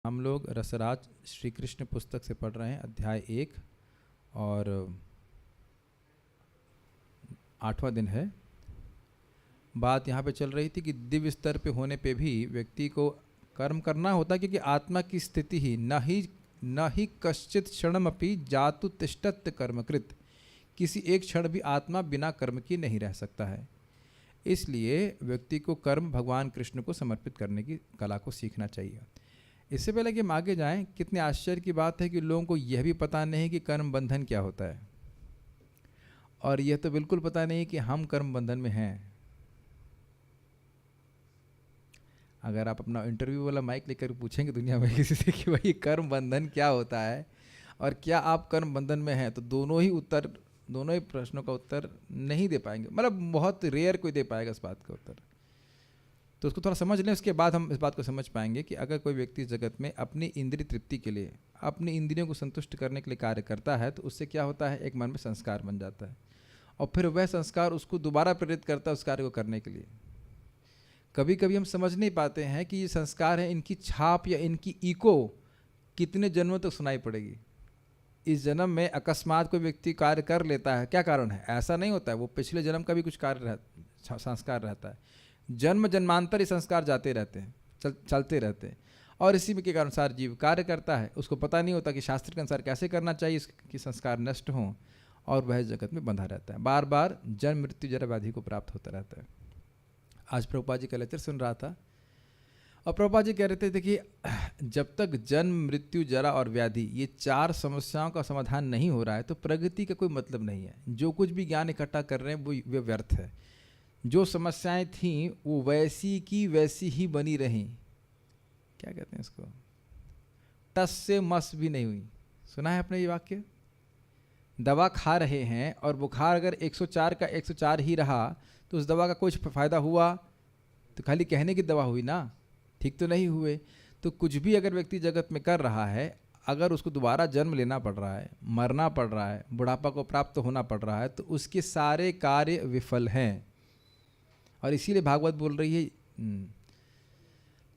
हम लोग रसराज श्री कृष्ण पुस्तक से पढ़ रहे हैं, अध्याय 1 और 8वां दिन है। बात यहाँ पे चल रही थी कि दिव्य स्तर पे होने पे भी व्यक्ति को कर्म करना होता है, क्योंकि आत्मा की स्थिति ही न ही कश्चित क्षणमपि जातु तिष्ठत् कर्मकृत। किसी एक क्षण भी आत्मा बिना कर्म की नहीं रह सकता है। इसलिए व्यक्ति को कर्म भगवान कृष्ण को समर्पित करने की कला को सीखना चाहिए। इससे पहले कि हम आगे जाएं, कितने आश्चर्य की बात है कि लोगों को यह भी पता नहीं कि कर्म बंधन क्या होता है, और यह तो बिल्कुल पता नहीं कि हम कर्म बंधन में हैं। अगर आप अपना इंटरव्यू वाला माइक लेकर पूछेंगे दुनिया में किसी से कि भाई कर्म बंधन क्या होता है और क्या आप कर्म बंधन में हैं, तो दोनों ही प्रश्नों का उत्तर नहीं दे पाएंगे। मतलब बहुत रेयर कोई दे पाएगा इस बात का उत्तर। तो उसको थोड़ा समझ लें, उसके बाद हम इस बात को समझ पाएंगे कि अगर कोई व्यक्ति जगत में अपनी इंद्रिय तृप्ति के लिए, अपनी इंद्रियों को संतुष्ट करने के लिए कार्य करता है, तो उससे क्या होता है, एक मन में संस्कार बन जाता है और फिर वह संस्कार उसको दोबारा प्रेरित करता है उस कार्य को करने के लिए। कभी कभी हम समझ नहीं पाते हैं कि ये संस्कार है, इनकी छाप या इनकी इको कितने जन्मों तक सुनाई पड़ेगी। इस जन्म में अकस्मात कोई व्यक्ति कार्य कर लेता है, क्या कारण है, ऐसा नहीं होता है, वो पिछले जन्म का भी कुछ संस्कार रहता है। जन्म जन्मांतर ये संस्कार जाते रहते हैं, चलते रहते हैं, और इसी के अनुसार जीव कार्य करता है। उसको पता नहीं होता कि शास्त्र के अनुसार कैसे करना चाहिए कि संस्कार नष्ट हों, और वह जगत में बंधा रहता है, बार बार जन्म मृत्यु जरा व्याधि को प्राप्त होता रहता है। आज प्रभुपाद जी का लेक्चर सुन रहा था और प्रभुपाद जी कह रहे थे, देखिए जब तक जन्म मृत्यु जरा और व्याधि ये 4 समस्याओं का समाधान नहीं हो रहा है तो प्रगति का कोई मतलब नहीं है। जो कुछ भी ज्ञान इकट्ठा कर रहे हैं वो व्यर्थ है। जो समस्याएं थीं वो वैसी की वैसी ही बनी रहीं। क्या कहते हैं इसको, टस से मस भी नहीं हुई। सुना है आपने ये वाक्य? दवा खा रहे हैं और बुखार अगर 104 का 104 ही रहा तो उस दवा का कुछ फायदा हुआ? तो खाली कहने की दवा हुई ना, ठीक तो नहीं हुए। तो कुछ भी अगर व्यक्ति जगत में कर रहा है, अगर उसको दोबारा जन्म लेना पड़ रहा है, मरना पड़ रहा है, बुढ़ापा को प्राप्त होना पड़ रहा है, तो उसके सारे कार्य विफल हैं। और इसीलिए भागवत बोल रही है,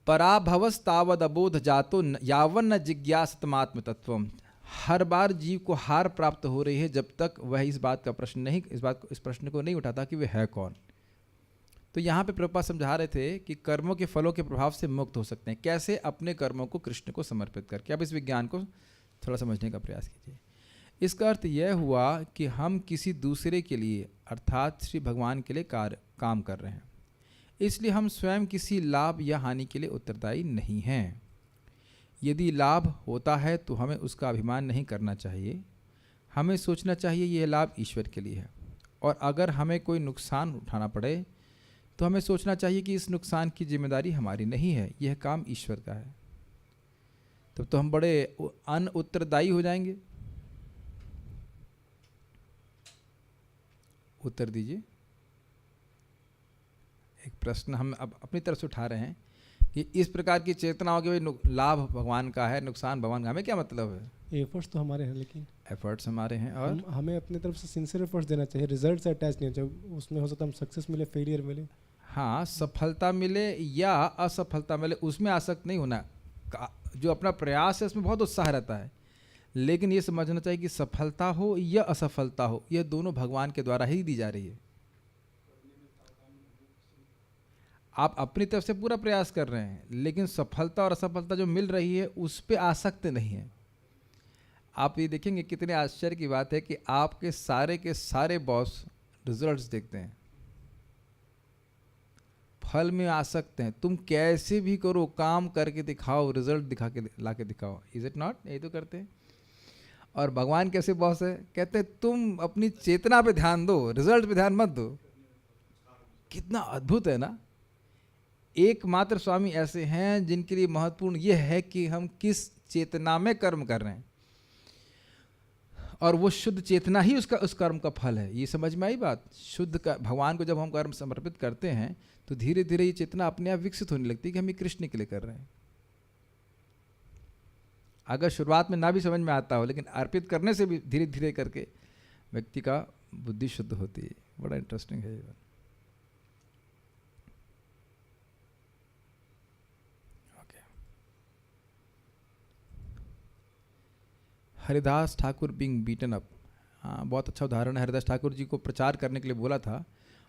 पराभवस्तावद अबोध जातो यावन न जिज्ञासतमात्म तत्वम। हर बार जीव को हार प्राप्त हो रही है जब तक वह इस प्रश्न को नहीं उठाता कि वह है कौन। तो यहाँ पे प्रभुपाद समझा रहे थे कि कर्मों के फलों के प्रभाव से मुक्त हो सकते हैं कैसे, अपने कर्मों को कृष्ण को समर्पित करके। अब इस विज्ञान को थोड़ा समझने का प्रयास कीजिए। इसका अर्थ यह हुआ कि हम किसी दूसरे के लिए अर्थात श्री भगवान के लिए काम कर रहे हैं, इसलिए हम स्वयं किसी लाभ या हानि के लिए उत्तरदायी नहीं हैं। यदि लाभ होता है तो हमें उसका अभिमान नहीं करना चाहिए। हमें सोचना चाहिए यह लाभ ईश्वर के लिए है, और अगर हमें कोई नुकसान उठाना पड़े तो हमें सोचना चाहिए कि इस नुकसान की जिम्मेदारी हमारी नहीं है, यह काम ईश्वर का है। तब तो हम बड़े अनउत्तरदायी हो जाएंगे। उत्तर दीजिए। एक प्रश्न हम अब अपनी तरफ से उठा रहे हैं कि इस प्रकार की चेतना हो कि भाई लाभ भगवान का है, नुकसान भगवान का, हमें क्या मतलब है? एफर्ट्स तो हमारे हैं, लेकिन एफर्ट्स हमारे हैं और हमें अपनी तरफ से सिंसियर एफर्ट्स देना चाहिए। रिजल्ट से अटैच नहीं चाहिए। उसमें हो सकता है हम सक्सेस मिले, फेलियर मिले, हाँ, सफलता मिले या असफलता मिले, उसमें आसक्त नहीं होना। जो अपना प्रयास है उसमें बहुत उत्साह रहता है, लेकिन ये समझना चाहिए कि सफलता हो या असफलता हो, यह दोनों भगवान के द्वारा ही दी जा रही है। आप अपनी तरफ से पूरा प्रयास कर रहे हैं, लेकिन सफलता और असफलता जो मिल रही है उस पर आसक्त नहीं है। आप ये देखेंगे कितने आश्चर्य की बात है कि आपके सारे के सारे बॉस रिजल्ट्स देखते हैं, फल में आसक्त हैं। तुम कैसे भी करो, काम करके दिखाओ, रिजल्ट दिखा के ला के दिखाओ। Is it not? यही तो करते हैं। और भगवान कैसे बॉस है, कहते हैं तुम अपनी चेतना पे ध्यान दो, रिजल्ट पे ध्यान मत दो। कितना अद्भुत है ना। एकमात्र स्वामी ऐसे हैं जिनके लिए महत्वपूर्ण यह है कि हम किस चेतना में कर्म कर रहे हैं, और वो शुद्ध चेतना ही उस कर्म का फल है। ये समझ में आई बात? शुद्ध का भगवान को जब हम कर्म समर्पित करते हैं तो धीरे धीरे ये चेतना अपने आप विकसित होने लगती है कि हम ये कृष्ण के लिए कर रहे हैं। अगर शुरुआत में ना भी समझ में आता हो, लेकिन अर्पित करने से भी धीरे धीरे करके व्यक्ति का बुद्धि शुद्ध होती है। बड़ा इंटरेस्टिंग है ये बात। Haridas Thakur being beaten up, हाँ बहुत अच्छा उदाहरण है। हरिदास ठाकुर जी को प्रचार करने के लिए बोला था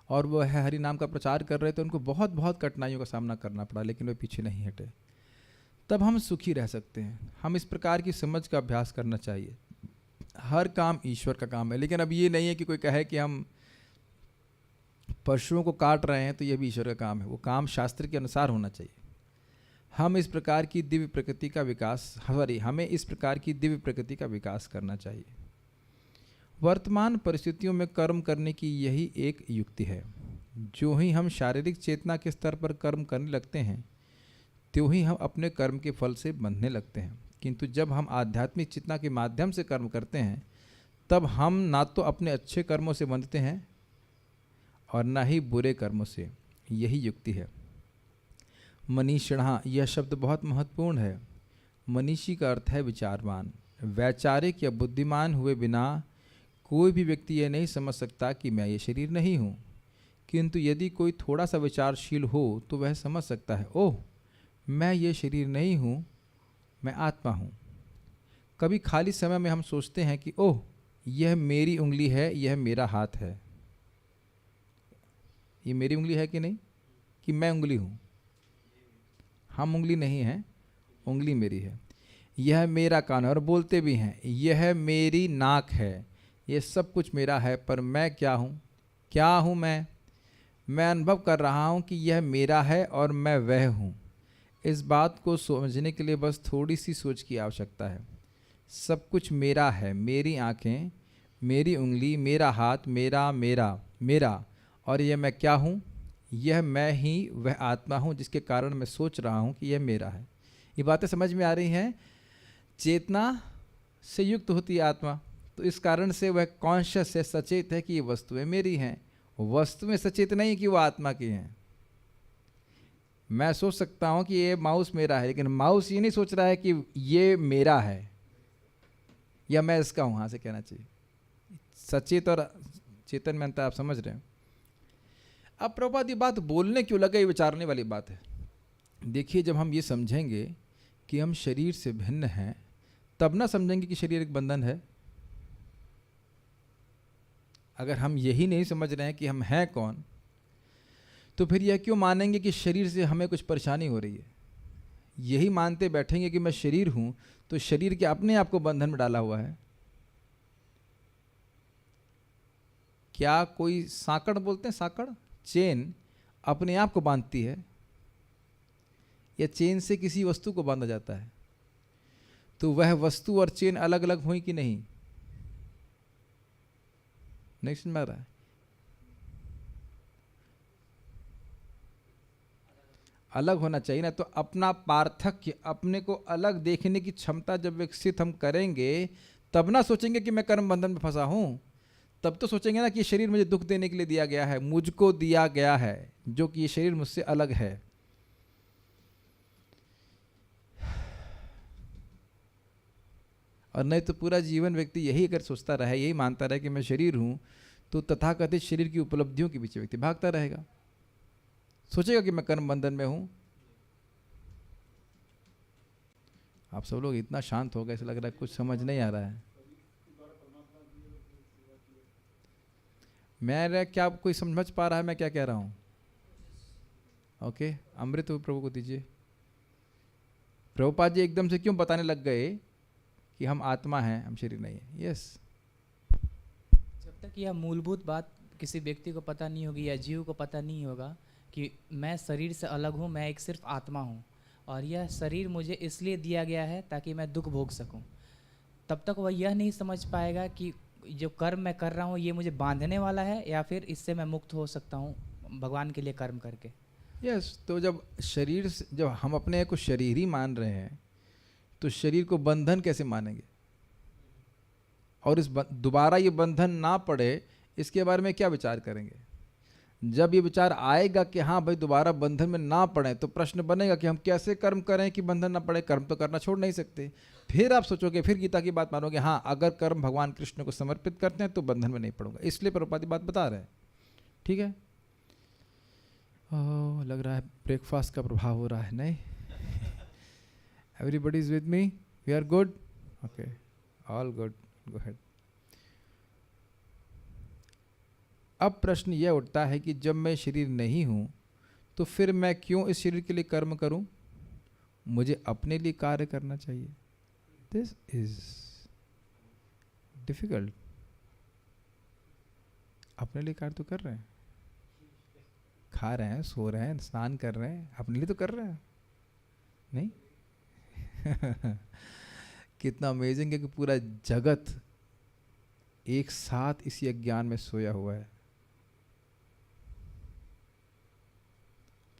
और वो है हरि नाम का प्रचार कर रहे थे, उनको बहुत बहुत कठिनाइयों का सामना करना पड़ा, लेकिन वे पीछे नहीं हटे। तब हम सुखी रह सकते हैं। हम इस प्रकार की समझ का अभ्यास करना चाहिए। हर काम ईश्वर का काम है, लेकिन अब ये नहीं है कि कोई कहे कि हम पशुओं को काट रहे हैं तो ये भी ईश्वर का काम है। वो काम शास्त्र के अनुसार होना चाहिए। हम इस प्रकार की दिव्य प्रकृति का विकास हमें इस प्रकार की दिव्य प्रकृति का विकास करना चाहिए। वर्तमान परिस्थितियों में कर्म करने की यही एक युक्ति है। जो ही हम शारीरिक चेतना के स्तर पर कर्म करने लगते हैं, त्यों ही हम अपने कर्म के फल से बंधने लगते हैं। किंतु जब हम आध्यात्मिक चेतना के माध्यम से कर्म करते हैं, तब हम ना तो अपने अच्छे कर्मों से बंधते हैं और न ही बुरे कर्मों से। यही युक्ति है। मनीषिणः, यह शब्द बहुत महत्वपूर्ण है। मनीषी का अर्थ है विचारवान। वैचारिक या बुद्धिमान हुए बिना कोई भी व्यक्ति यह नहीं समझ सकता कि मैं ये शरीर नहीं हूँ। किंतु यदि कोई थोड़ा सा विचारशील हो तो वह समझ सकता है, ओह मैं ये शरीर नहीं हूँ, मैं आत्मा हूँ। कभी खाली समय में हम सोचते हैं कि ओह यह मेरी उंगली है, यह मेरा हाथ है। ये मेरी उंगली है कि नहीं, कि मैं उंगली हूँ? हम उंगली नहीं हैं, उंगली मेरी है। यह मेरा कान है, और बोलते भी हैं यह मेरी नाक है। ये सब कुछ मेरा है, पर मैं क्या हूँ? क्या हूँ मैं अनुभव कर रहा हूँ कि यह मेरा है और मैं वह हूँ। इस बात को समझने के लिए बस थोड़ी सी सोच की आवश्यकता है। सब कुछ मेरा है। मेरी आँखें, मेरी उंगली, मेरा हाथ, मेरा मेरा मेरा। और यह मैं क्या हूँ? यह मैं ही वह आत्मा हूँ जिसके कारण मैं सोच रहा हूँ कि यह मेरा है। ये बातें समझ में आ रही हैं? चेतना से युक्त होती है आत्मा, तो इस कारण से वह कॉन्शियस है, सचेत है कि ये वस्तुएं मेरी हैं। वस्तुएं सचेत नहीं है कि वो आत्मा की हैं। मैं सोच सकता हूँ कि ये माउस मेरा है, लेकिन माउस ये नहीं सोच रहा है कि ये मेरा है या मैं इसका हूँ। हाँ से कहना चाहिए। सचेत और चेतन में अंतर आप समझ रहे हैं? अब प्रभुपाद ये बात बोलने क्यों लगा, ये विचारने वाली बात है। देखिए, जब हम ये समझेंगे कि हम शरीर से भिन्न हैं, तब ना समझेंगे कि शरीर एक बंधन है। अगर हम यही नहीं समझ रहे हैं कि हम हैं कौन, तो फिर यह क्यों मानेंगे कि शरीर से हमें कुछ परेशानी हो रही है? यही मानते बैठेंगे कि मैं शरीर हूं, तो शरीर के अपने आप को बंधन में डाला हुआ है। क्या कोई साकड़ बोलते हैं, साकड़, चेन अपने आप को बांधती है या चेन से किसी वस्तु को बांधा जाता है? तो वह वस्तु और चेन अलग अलग हुई कि नहीं? नहीं समझ में आ रहा है? अलग होना चाहिए ना। तो अपना पार्थक्य, अपने को अलग देखने की क्षमता जब विकसित हम करेंगे, तब ना सोचेंगे कि मैं कर्म बंधन में फंसा हूं। तब तो सोचेंगे ना कि ये शरीर मुझे दुख देने के लिए दिया गया है, मुझको दिया गया है, जो कि ये शरीर मुझसे अलग है। और नहीं तो पूरा जीवन व्यक्ति यही अगर सोचता रहे, यही मानता रहे कि मैं शरीर हूं, तो तथाकथित शरीर की उपलब्धियों के पीछे व्यक्ति भागता रहेगा। सोचेगा कि मैं कर्म बंधन में हूं। आप सब लोग इतना शांत हो गए, ऐसा लग रहा है कुछ समझ नहीं आ रहा है। मैं क्या कोई समझ पा रहा है मैं क्या कह रहा हूं? ओके, अमृत प्रभु को दीजिए। प्रभुपाद जी एकदम से क्यों बताने लग गए कि हम आत्मा हैं, हम शरीर नहीं है? यस, जब तक यह मूलभूत बात किसी व्यक्ति को पता नहीं होगी या जीव को पता नहीं होगा कि मैं शरीर से अलग हूँ, मैं एक सिर्फ आत्मा हूँ और यह शरीर मुझे इसलिए दिया गया है ताकि मैं दुख भोग सकूँ, तब तक वह यह नहीं समझ पाएगा कि जो कर्म मैं कर रहा हूँ ये मुझे बांधने वाला है या फिर इससे मैं मुक्त हो सकता हूँ भगवान के लिए कर्म करके। यस। तो जब शरीर जब हम अपने को शरीर ही मान रहे हैं, तो शरीर को बंधन कैसे मानेंगे? और इस दोबारा ये बंधन ना पड़े, इसके बारे में क्या विचार करेंगे? जब ये विचार आएगा कि हाँ भाई दोबारा बंधन में ना पड़े, तो प्रश्न बनेगा कि हम कैसे कर्म करें कि बंधन ना पड़े। कर्म तो करना छोड़ नहीं सकते। फिर आप सोचोगे, फिर गीता की बात मानोगे, हाँ अगर कर्म भगवान कृष्ण को समर्पित करते हैं तो बंधन में नहीं पड़ूंगा। इसलिए प्रभुपाद बात बता रहे हैं। ठीक है। ओह, लग रहा है ब्रेकफास्ट का प्रभाव हो रहा है। नहीं, everybody is with me, we are good. Okay all good, go ahead. अब प्रश्न यह उठता है कि जब मैं शरीर नहीं हूं तो फिर मैं क्यों इस शरीर के लिए कर्म करूं? मुझे अपने लिए कार्य करना चाहिए। This is difficult. अपने लिए कार्य तो कर रहे हैं, खा रहे हैं, सो रहे हैं, स्नान कर रहे हैं, अपने लिए तो कर रहे हैं, नहीं? कितना अमेजिंग है कि पूरा जगत एक साथ इसी अज्ञान में सोया हुआ है।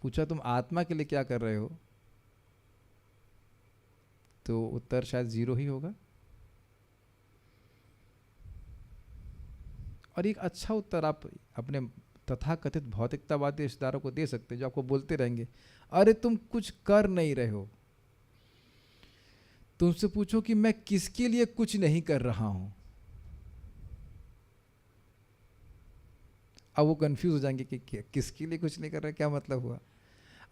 पूछा तुम आत्मा के लिए क्या कर रहे हो, तो उत्तर शायद 0 ही होगा। और एक अच्छा उत्तर आप अपने तथाकथित भौतिकतावादी रिश्तेदारों को दे सकते हैं जो आपको बोलते रहेंगे अरे तुम कुछ कर नहीं रहे हो। तुमसे पूछो कि मैं किसके लिए कुछ नहीं कर रहा हूं, अब वो कंफ्यूज हो जाएंगे कि किसके लिए कुछ नहीं कर रहे, क्या मतलब हुआ।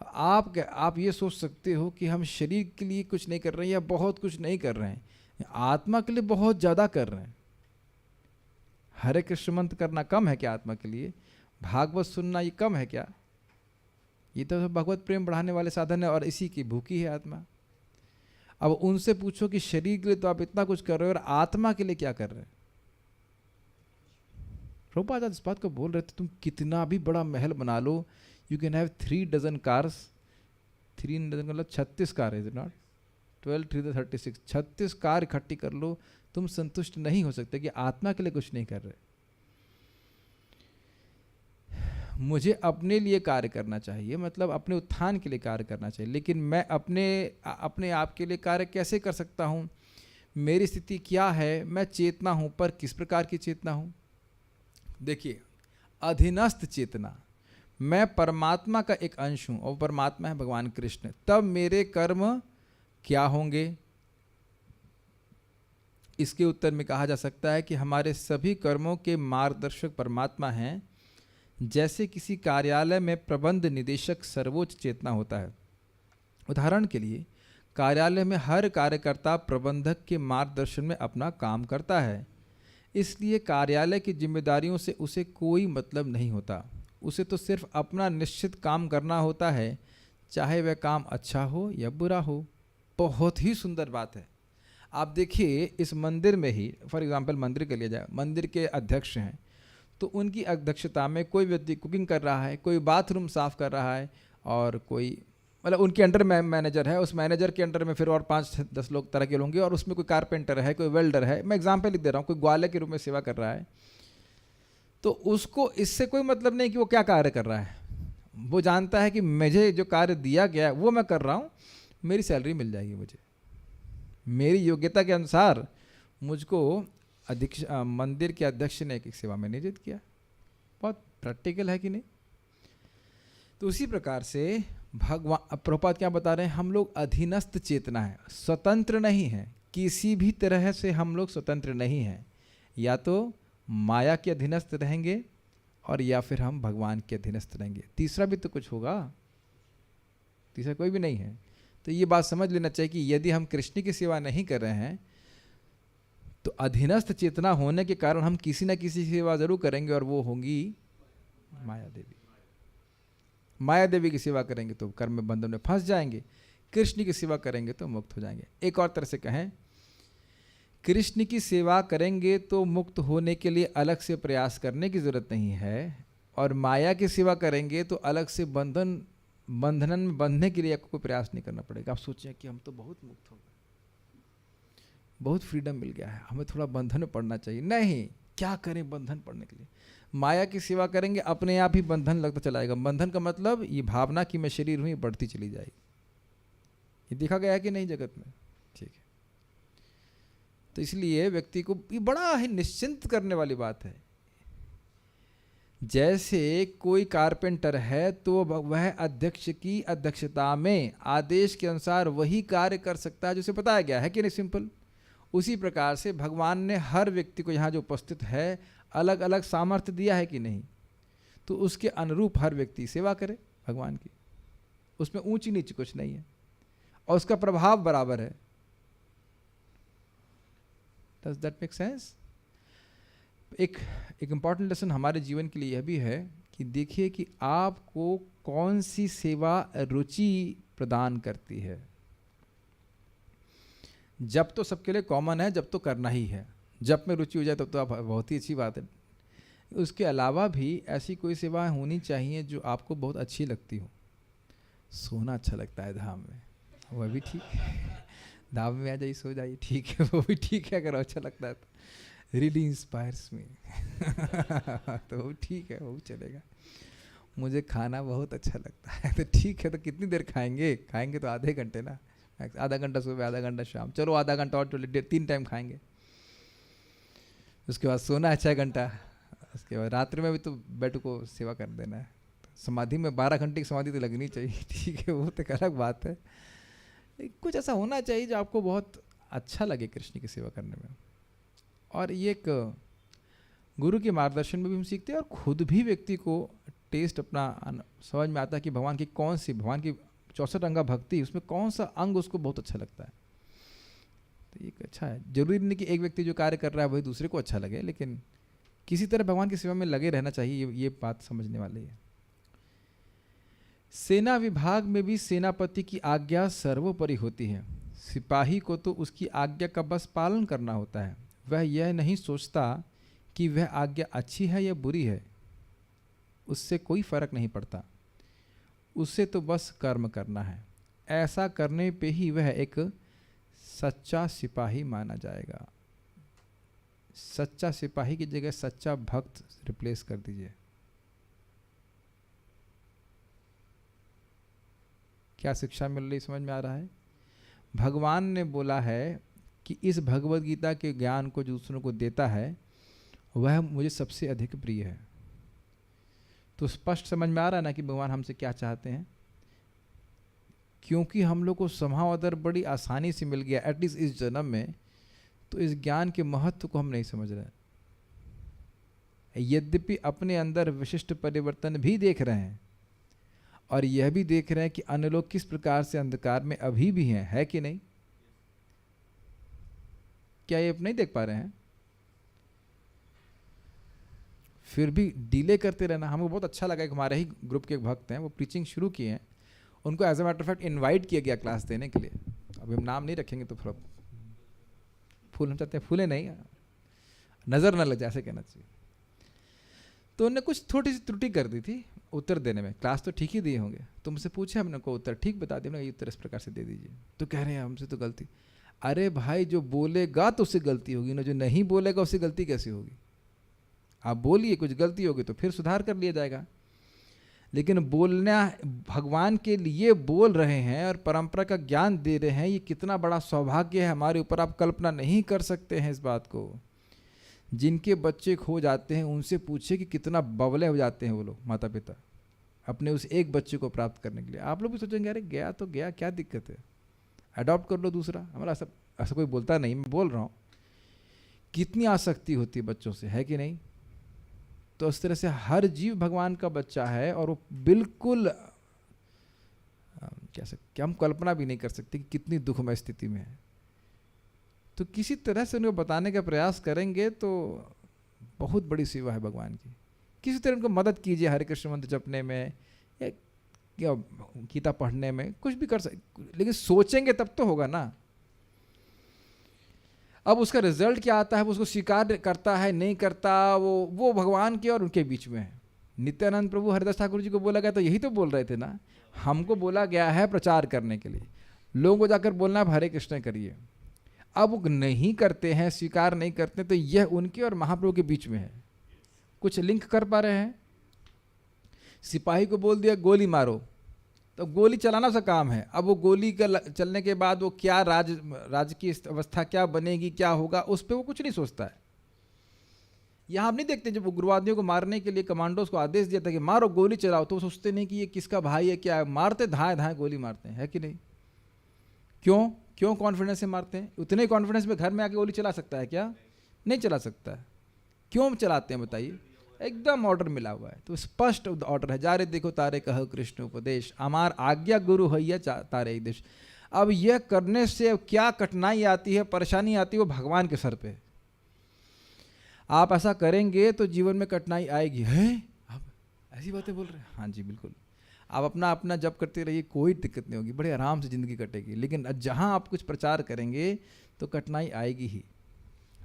आप ये सोच सकते हो कि हम शरीर के लिए कुछ नहीं कर रहे हैं या बहुत कुछ नहीं कर रहे हैं, आत्मा के लिए बहुत ज़्यादा कर रहे हैं। हरे कृष्ण मंत्र करना कम है क्या आत्मा के लिए? भागवत सुनना ये कम है क्या? ये तो भगवत प्रेम बढ़ाने वाले साधन है और इसी की भूखी है आत्मा। अब उनसे पूछो कि शरीर के लिए तो आप इतना कुछ कर रहे हो और आत्मा के लिए क्या कर रहे हैं? प्रभुपाद इस बात को बोल रहे थे तुम कितना भी बड़ा महल बना लो, you can have 3 dozen cars, 3 dozen मतलब 36 car, is it not? 12 3 36, 36 car इकट्ठी कर लो, तुम संतुष्ट नहीं हो सकते कि आत्मा के लिए कुछ नहीं कर रहे। मुझे अपने लिए कार्य करना चाहिए, मतलब अपने उत्थान के लिए कार्य करना चाहिए, लेकिन मैं अपने आप के लिए कार्य कैसे कर सकता हूँ? मेरी स्थिति क्या है? मैं चेतना हूँ, पर किस प्रकार की चेतना हूँ? देखिए, अधीनस्थ चेतना, मैं परमात्मा का एक अंश हूँ और परमात्मा है भगवान कृष्ण, तब मेरे कर्म क्या होंगे? इसके उत्तर में कहा जा सकता है कि हमारे सभी कर्मों के मार्गदर्शक परमात्मा हैं। जैसे किसी कार्यालय में प्रबंध निदेशक सर्वोच्च चेतना होता है। उदाहरण के लिए, कार्यालय में हर कार्यकर्ता प्रबंधक के मार्गदर्शन में अपना काम करता है, इसलिए कार्यालय की जिम्मेदारियों से उसे कोई मतलब नहीं होता। उसे तो सिर्फ अपना निश्चित काम करना होता है, चाहे वह काम अच्छा हो या बुरा हो। बहुत ही सुंदर बात है। आप देखिए, इस मंदिर में ही फॉर एग्जांपल मंदिर के लिए जाए, मंदिर के अध्यक्ष हैं, तो उनकी अध्यक्षता में कोई व्यक्ति कुकिंग कर रहा है, कोई बाथरूम साफ कर रहा है, और कोई मतलब उनके अंडर में मैनेजर है, उस मैनेजर के अंडर में फिर और 5-10 लोग तरह के होंगे, और उसमें कोई कारपेंटर है, कोई वेल्डर है, मैं एग्जाम्पल लिख दे रहा हूँ, कोई ग्वाले के रूप में सेवा कर रहा है। तो उसको इससे कोई मतलब नहीं कि वो क्या कार्य कर रहा है। वो जानता है कि मुझे जो कार्य दिया गया है वो मैं कर रहा हूँ, मेरी सैलरी मिल जाएगी, मुझे मेरी योग्यता के अनुसार मुझको अध्यक्ष मंदिर के अध्यक्ष ने एक सेवा में नियोजित किया। बहुत प्रैक्टिकल है कि नहीं? तो उसी प्रकार से भगवान प्रभुपाद क्या बता रहे हैं, हम लोग अधीनस्थ चेतना है, स्वतंत्र नहीं है, किसी भी तरह से हम लोग स्वतंत्र नहीं हैं। या तो माया के अधीनस्थ रहेंगे और या फिर हम भगवान के अधीनस्थ रहेंगे। तीसरा भी तो कुछ होगा, तीसरा कोई भी नहीं है। तो ये बात समझ लेना चाहिए कि यदि हम कृष्ण की सेवा नहीं कर रहे हैं तो अधीनस्थ चेतना होने के कारण हम किसी न किसी सेवा जरूर करेंगे, और वो होंगी माया देवी। माया देवी की सेवा करेंगे तो कर्म में बंधन में फंस जाएंगे, कृष्ण की सेवा करेंगे तो मुक्त हो जाएंगे। एक और तरह से कहें, कृष्ण की सेवा करेंगे तो मुक्त होने के लिए अलग से प्रयास करने की जरूरत नहीं है, और माया की सेवा करेंगे तो अलग से बंधन में बंधने के लिए आपको कोई प्रयास नहीं करना पड़ेगा। आप सोचें कि हम तो बहुत मुक्त हो गए, बहुत फ्रीडम मिल गया है, हमें थोड़ा बंधन में पड़ना चाहिए। नहीं, क्या करें बंधन पड़ने के लिए? माया की सेवा करेंगे, अपने आप ही बंधन लगता चला जाएगा। बंधन का मतलब ये भावना कि मैं शरीर हूँ, ये बढ़ती चली जाएगी। ये देखा गया है कि नहीं जगत में? ठीक है। तो इसलिए व्यक्ति को ये बड़ा ही निश्चिंत करने वाली बात है। जैसे कोई कारपेंटर है तो वह अध्यक्ष की अध्यक्षता में आदेश के अनुसार वही कार्य कर सकता है जो उसे बताया गया है कि नहीं? सिंपल। उसी प्रकार से भगवान ने हर व्यक्ति को यहाँ जो उपस्थित है अलग अलग सामर्थ्य दिया है कि नहीं? तो उसके अनुरूप हर व्यक्ति सेवा करे भगवान की। उसमें ऊंची नीची कुछ नहीं है और उसका प्रभाव बराबर है। Does that make sense? एक इम्पॉर्टेंट लेसन हमारे जीवन के लिए यह भी है कि देखिए कि आपको कौन सी सेवा रुचि प्रदान करती है। जब तो सबके लिए कॉमन है, जब तो करना ही है, जब में रुचि हो जाए तब तो आप बहुत ही अच्छी बात है। उसके अलावा भी ऐसी कोई सेवाएं होनी चाहिए जो आपको बहुत अच्छी लगती हो। सोना अच्छा लगता है धाम में, वह भी ठीक है, धाम में आ जाइए सो जाइए, ठीक है, वो भी ठीक है अगर अच्छा लगता है तो। रियली इंस्पायर्स मी तो वो ठीक है, वो चलेगा। मुझे खाना बहुत अच्छा लगता है तो ठीक है, तो कितनी देर खाएंगे? खाएंगे तो आधे घंटे ना, आधा घंटा सुबह, आधा घंटा शाम, चलो आधा घंटा और चलो 3 टाइम खाएंगे। उसके बाद सोना है 6 घंटा, उसके बाद रात्रि में भी तो बेड को सेवा कर देना है। समाधि में 12 घंटे की समाधि तो लगनी चाहिए, ठीक है, वो तो एक अलग बात है। कुछ ऐसा होना चाहिए जो आपको बहुत अच्छा लगे कृष्ण की सेवा करने में। और ये एक गुरु के मार्गदर्शन में भी हम सीखते हैं, और खुद भी व्यक्ति को टेस्ट अपना समझ में आता है कि भगवान की कौन सी, भगवान की 64 अंगा भक्ति, उसमें कौन सा अंग उसको बहुत अच्छा लगता है। तो ये अच्छा है। जरूरी नहीं कि एक व्यक्ति जो कार्य कर रहा है वही दूसरे को अच्छा लगे, लेकिन किसी तरह भगवान की सेवा में लगे रहना चाहिए, ये बात समझने वाली है। सेना विभाग में भी सेनापति की आज्ञा सर्वोपरि होती है। सिपाही को तो उसकी आज्ञा का बस पालन करना होता है। वह यह नहीं सोचता कि वह आज्ञा अच्छी है या बुरी है, उससे कोई फर्क नहीं पड़ता, उसे तो बस कर्म करना है। ऐसा करने पे ही वह एक सच्चा सिपाही माना जाएगा। सच्चा सिपाही की जगह सच्चा भक्त रिप्लेस कर दीजिए। क्या शिक्षा मिल रही, समझ में आ रहा है? भगवान ने बोला है कि इस भगवद गीता के ज्ञान को जो दूसरों को देता है वह मुझे सबसे अधिक प्रिय है। तो स्पष्ट समझ में आ रहा है ना कि भगवान हमसे क्या चाहते हैं। क्योंकि हम लोग को संभव अदर बड़ी आसानी से मिल गया, एटलीस्ट इस जन्म में, तो इस ज्ञान के महत्व को हम नहीं समझ रहे। यद्यपि अपने अंदर विशिष्ट परिवर्तन भी देख रहे हैं, और यह भी देख रहे हैं कि अन्य लोग किस प्रकार से अंधकार में अभी भी हैं, है कि नहीं? क्या ये नहीं देख पा रहे हैं? फिर भी डिले करते रहना। हमको बहुत अच्छा लगा कि हमारे ही ग्रुप के भक्त हैं, वो प्रीचिंग शुरू किए हैं, उनको as a matter of fact invite किया गया क्लास देने के लिए। अभी हम नाम नहीं रखेंगे तो फिर फूल, हम चाहते हैं फूले नहीं, नजर न लग जाए, ऐसे कहना चाहिए। तो उन्होंने कुछ थोड़ी सी त्रुटि कर दी थी उत्तर देने में। क्लास तो ठीक ही दिए होंगे, तुमसे पूछे हमने को उत्तर ठीक बता दिया, ये उत्तर इस प्रकार से दे दीजिए। तो कह रहे हैं हमसे तो गलती। अरे भाई, जो बोलेगा तो उससे गलती होगी ना, जो नहीं बोलेगा उससे गलती कैसे होगी? आप बोलिए, कुछ गलती होगी तो फिर सुधार कर लिया जाएगा। लेकिन बोलना, भगवान के लिए बोल रहे हैं और परंपरा का ज्ञान दे रहे हैं, ये कितना बड़ा सौभाग्य है हमारे ऊपर। आप कल्पना नहीं कर सकते हैं इस बात को। जिनके बच्चे खो जाते हैं उनसे पूछे कि कितना बवले हो जाते हैं वो लोग, माता पिता, अपने उस एक बच्चे को प्राप्त करने के लिए। आप लोग भी सोचेंगे अरे गया तो गया, क्या दिक्कत है, अडॉप्ट कर लो दूसरा। हमारा ऐसा कोई बोलता नहीं, मैं बोल रहा हूँ। कितनी आसक्ति होती है बच्चों से, है कि नहीं? तो इस तरह से हर जीव भगवान का बच्चा है, और वो बिल्कुल क्या सकते, हम कल्पना भी नहीं कर सकते कि कितनी दुखमय स्थिति में है। तो किसी तरह से उनको बताने का प्रयास करेंगे तो बहुत बड़ी सेवा है भगवान की। किसी तरह उनको मदद कीजिए, हरे कृष्ण मंत्र जपने में या गीता पढ़ने में, कुछ भी कर सकते, लेकिन सोचेंगे तब तो होगा ना। अब उसका रिजल्ट क्या आता है, वो उसको स्वीकार करता है नहीं करता, वो भगवान के और उनके बीच में है। नित्यानंद प्रभु हरिदास ठाकुर जी को बोला गया तो यही तो बोल रहे थे ना, हमको बोला गया है प्रचार करने के लिए, लोगों को जाकर बोलना है हरे कृष्ण करिए। अब वो नहीं करते हैं, स्वीकार नहीं करते, तो यह उनके और महाप्रभु के बीच में है। कुछ लिंक कर पा रहे हैं? सिपाही को बोल दिया गोली मारो, तो गोली चलाना सा काम है। अब वो गोली का चलने के बाद वो क्या राज की अवस्था क्या बनेगी, क्या होगा, उस पर वो कुछ नहीं सोचता है। यहाँ आप नहीं देखते जब उग्रवादियों को मारने के लिए कमांडोज को आदेश दिया था कि मारो, गोली चलाओ, तो वो सोचते नहीं कि ये किसका भाई है, क्या है, मारते धाए धाए गोली मारते हैं, है कि नहीं? क्यों कॉन्फिडेंस से मारते हैं? उतने कॉन्फिडेंस में घर में आके गोली चला सकता है क्या? नहीं चला सकता है। क्यों चलाते हैं बताइए? एकदम ऑर्डर मिला हुआ है, तो स्पष्ट ऑर्डर है, जा रे देखो तारे कहो कृष्ण उपदेश, अमार आज्ञा गुरु हैया तारे देश। अब यह करने से क्या कठिनाई आती है, परेशानी आती है, वो भगवान के सर पे। आप ऐसा करेंगे तो जीवन में कठिनाई आएगी। है आप ऐसी बातें बोल रहे हैं? हाँ जी बिल्कुल। आप अपना अपना जप करते रहिए, कोई दिक्कत नहीं होगी, बड़े आराम से ज़िंदगी कटेगी। लेकिन जहाँ आप कुछ प्रचार करेंगे तो कठिनाई आएगी ही।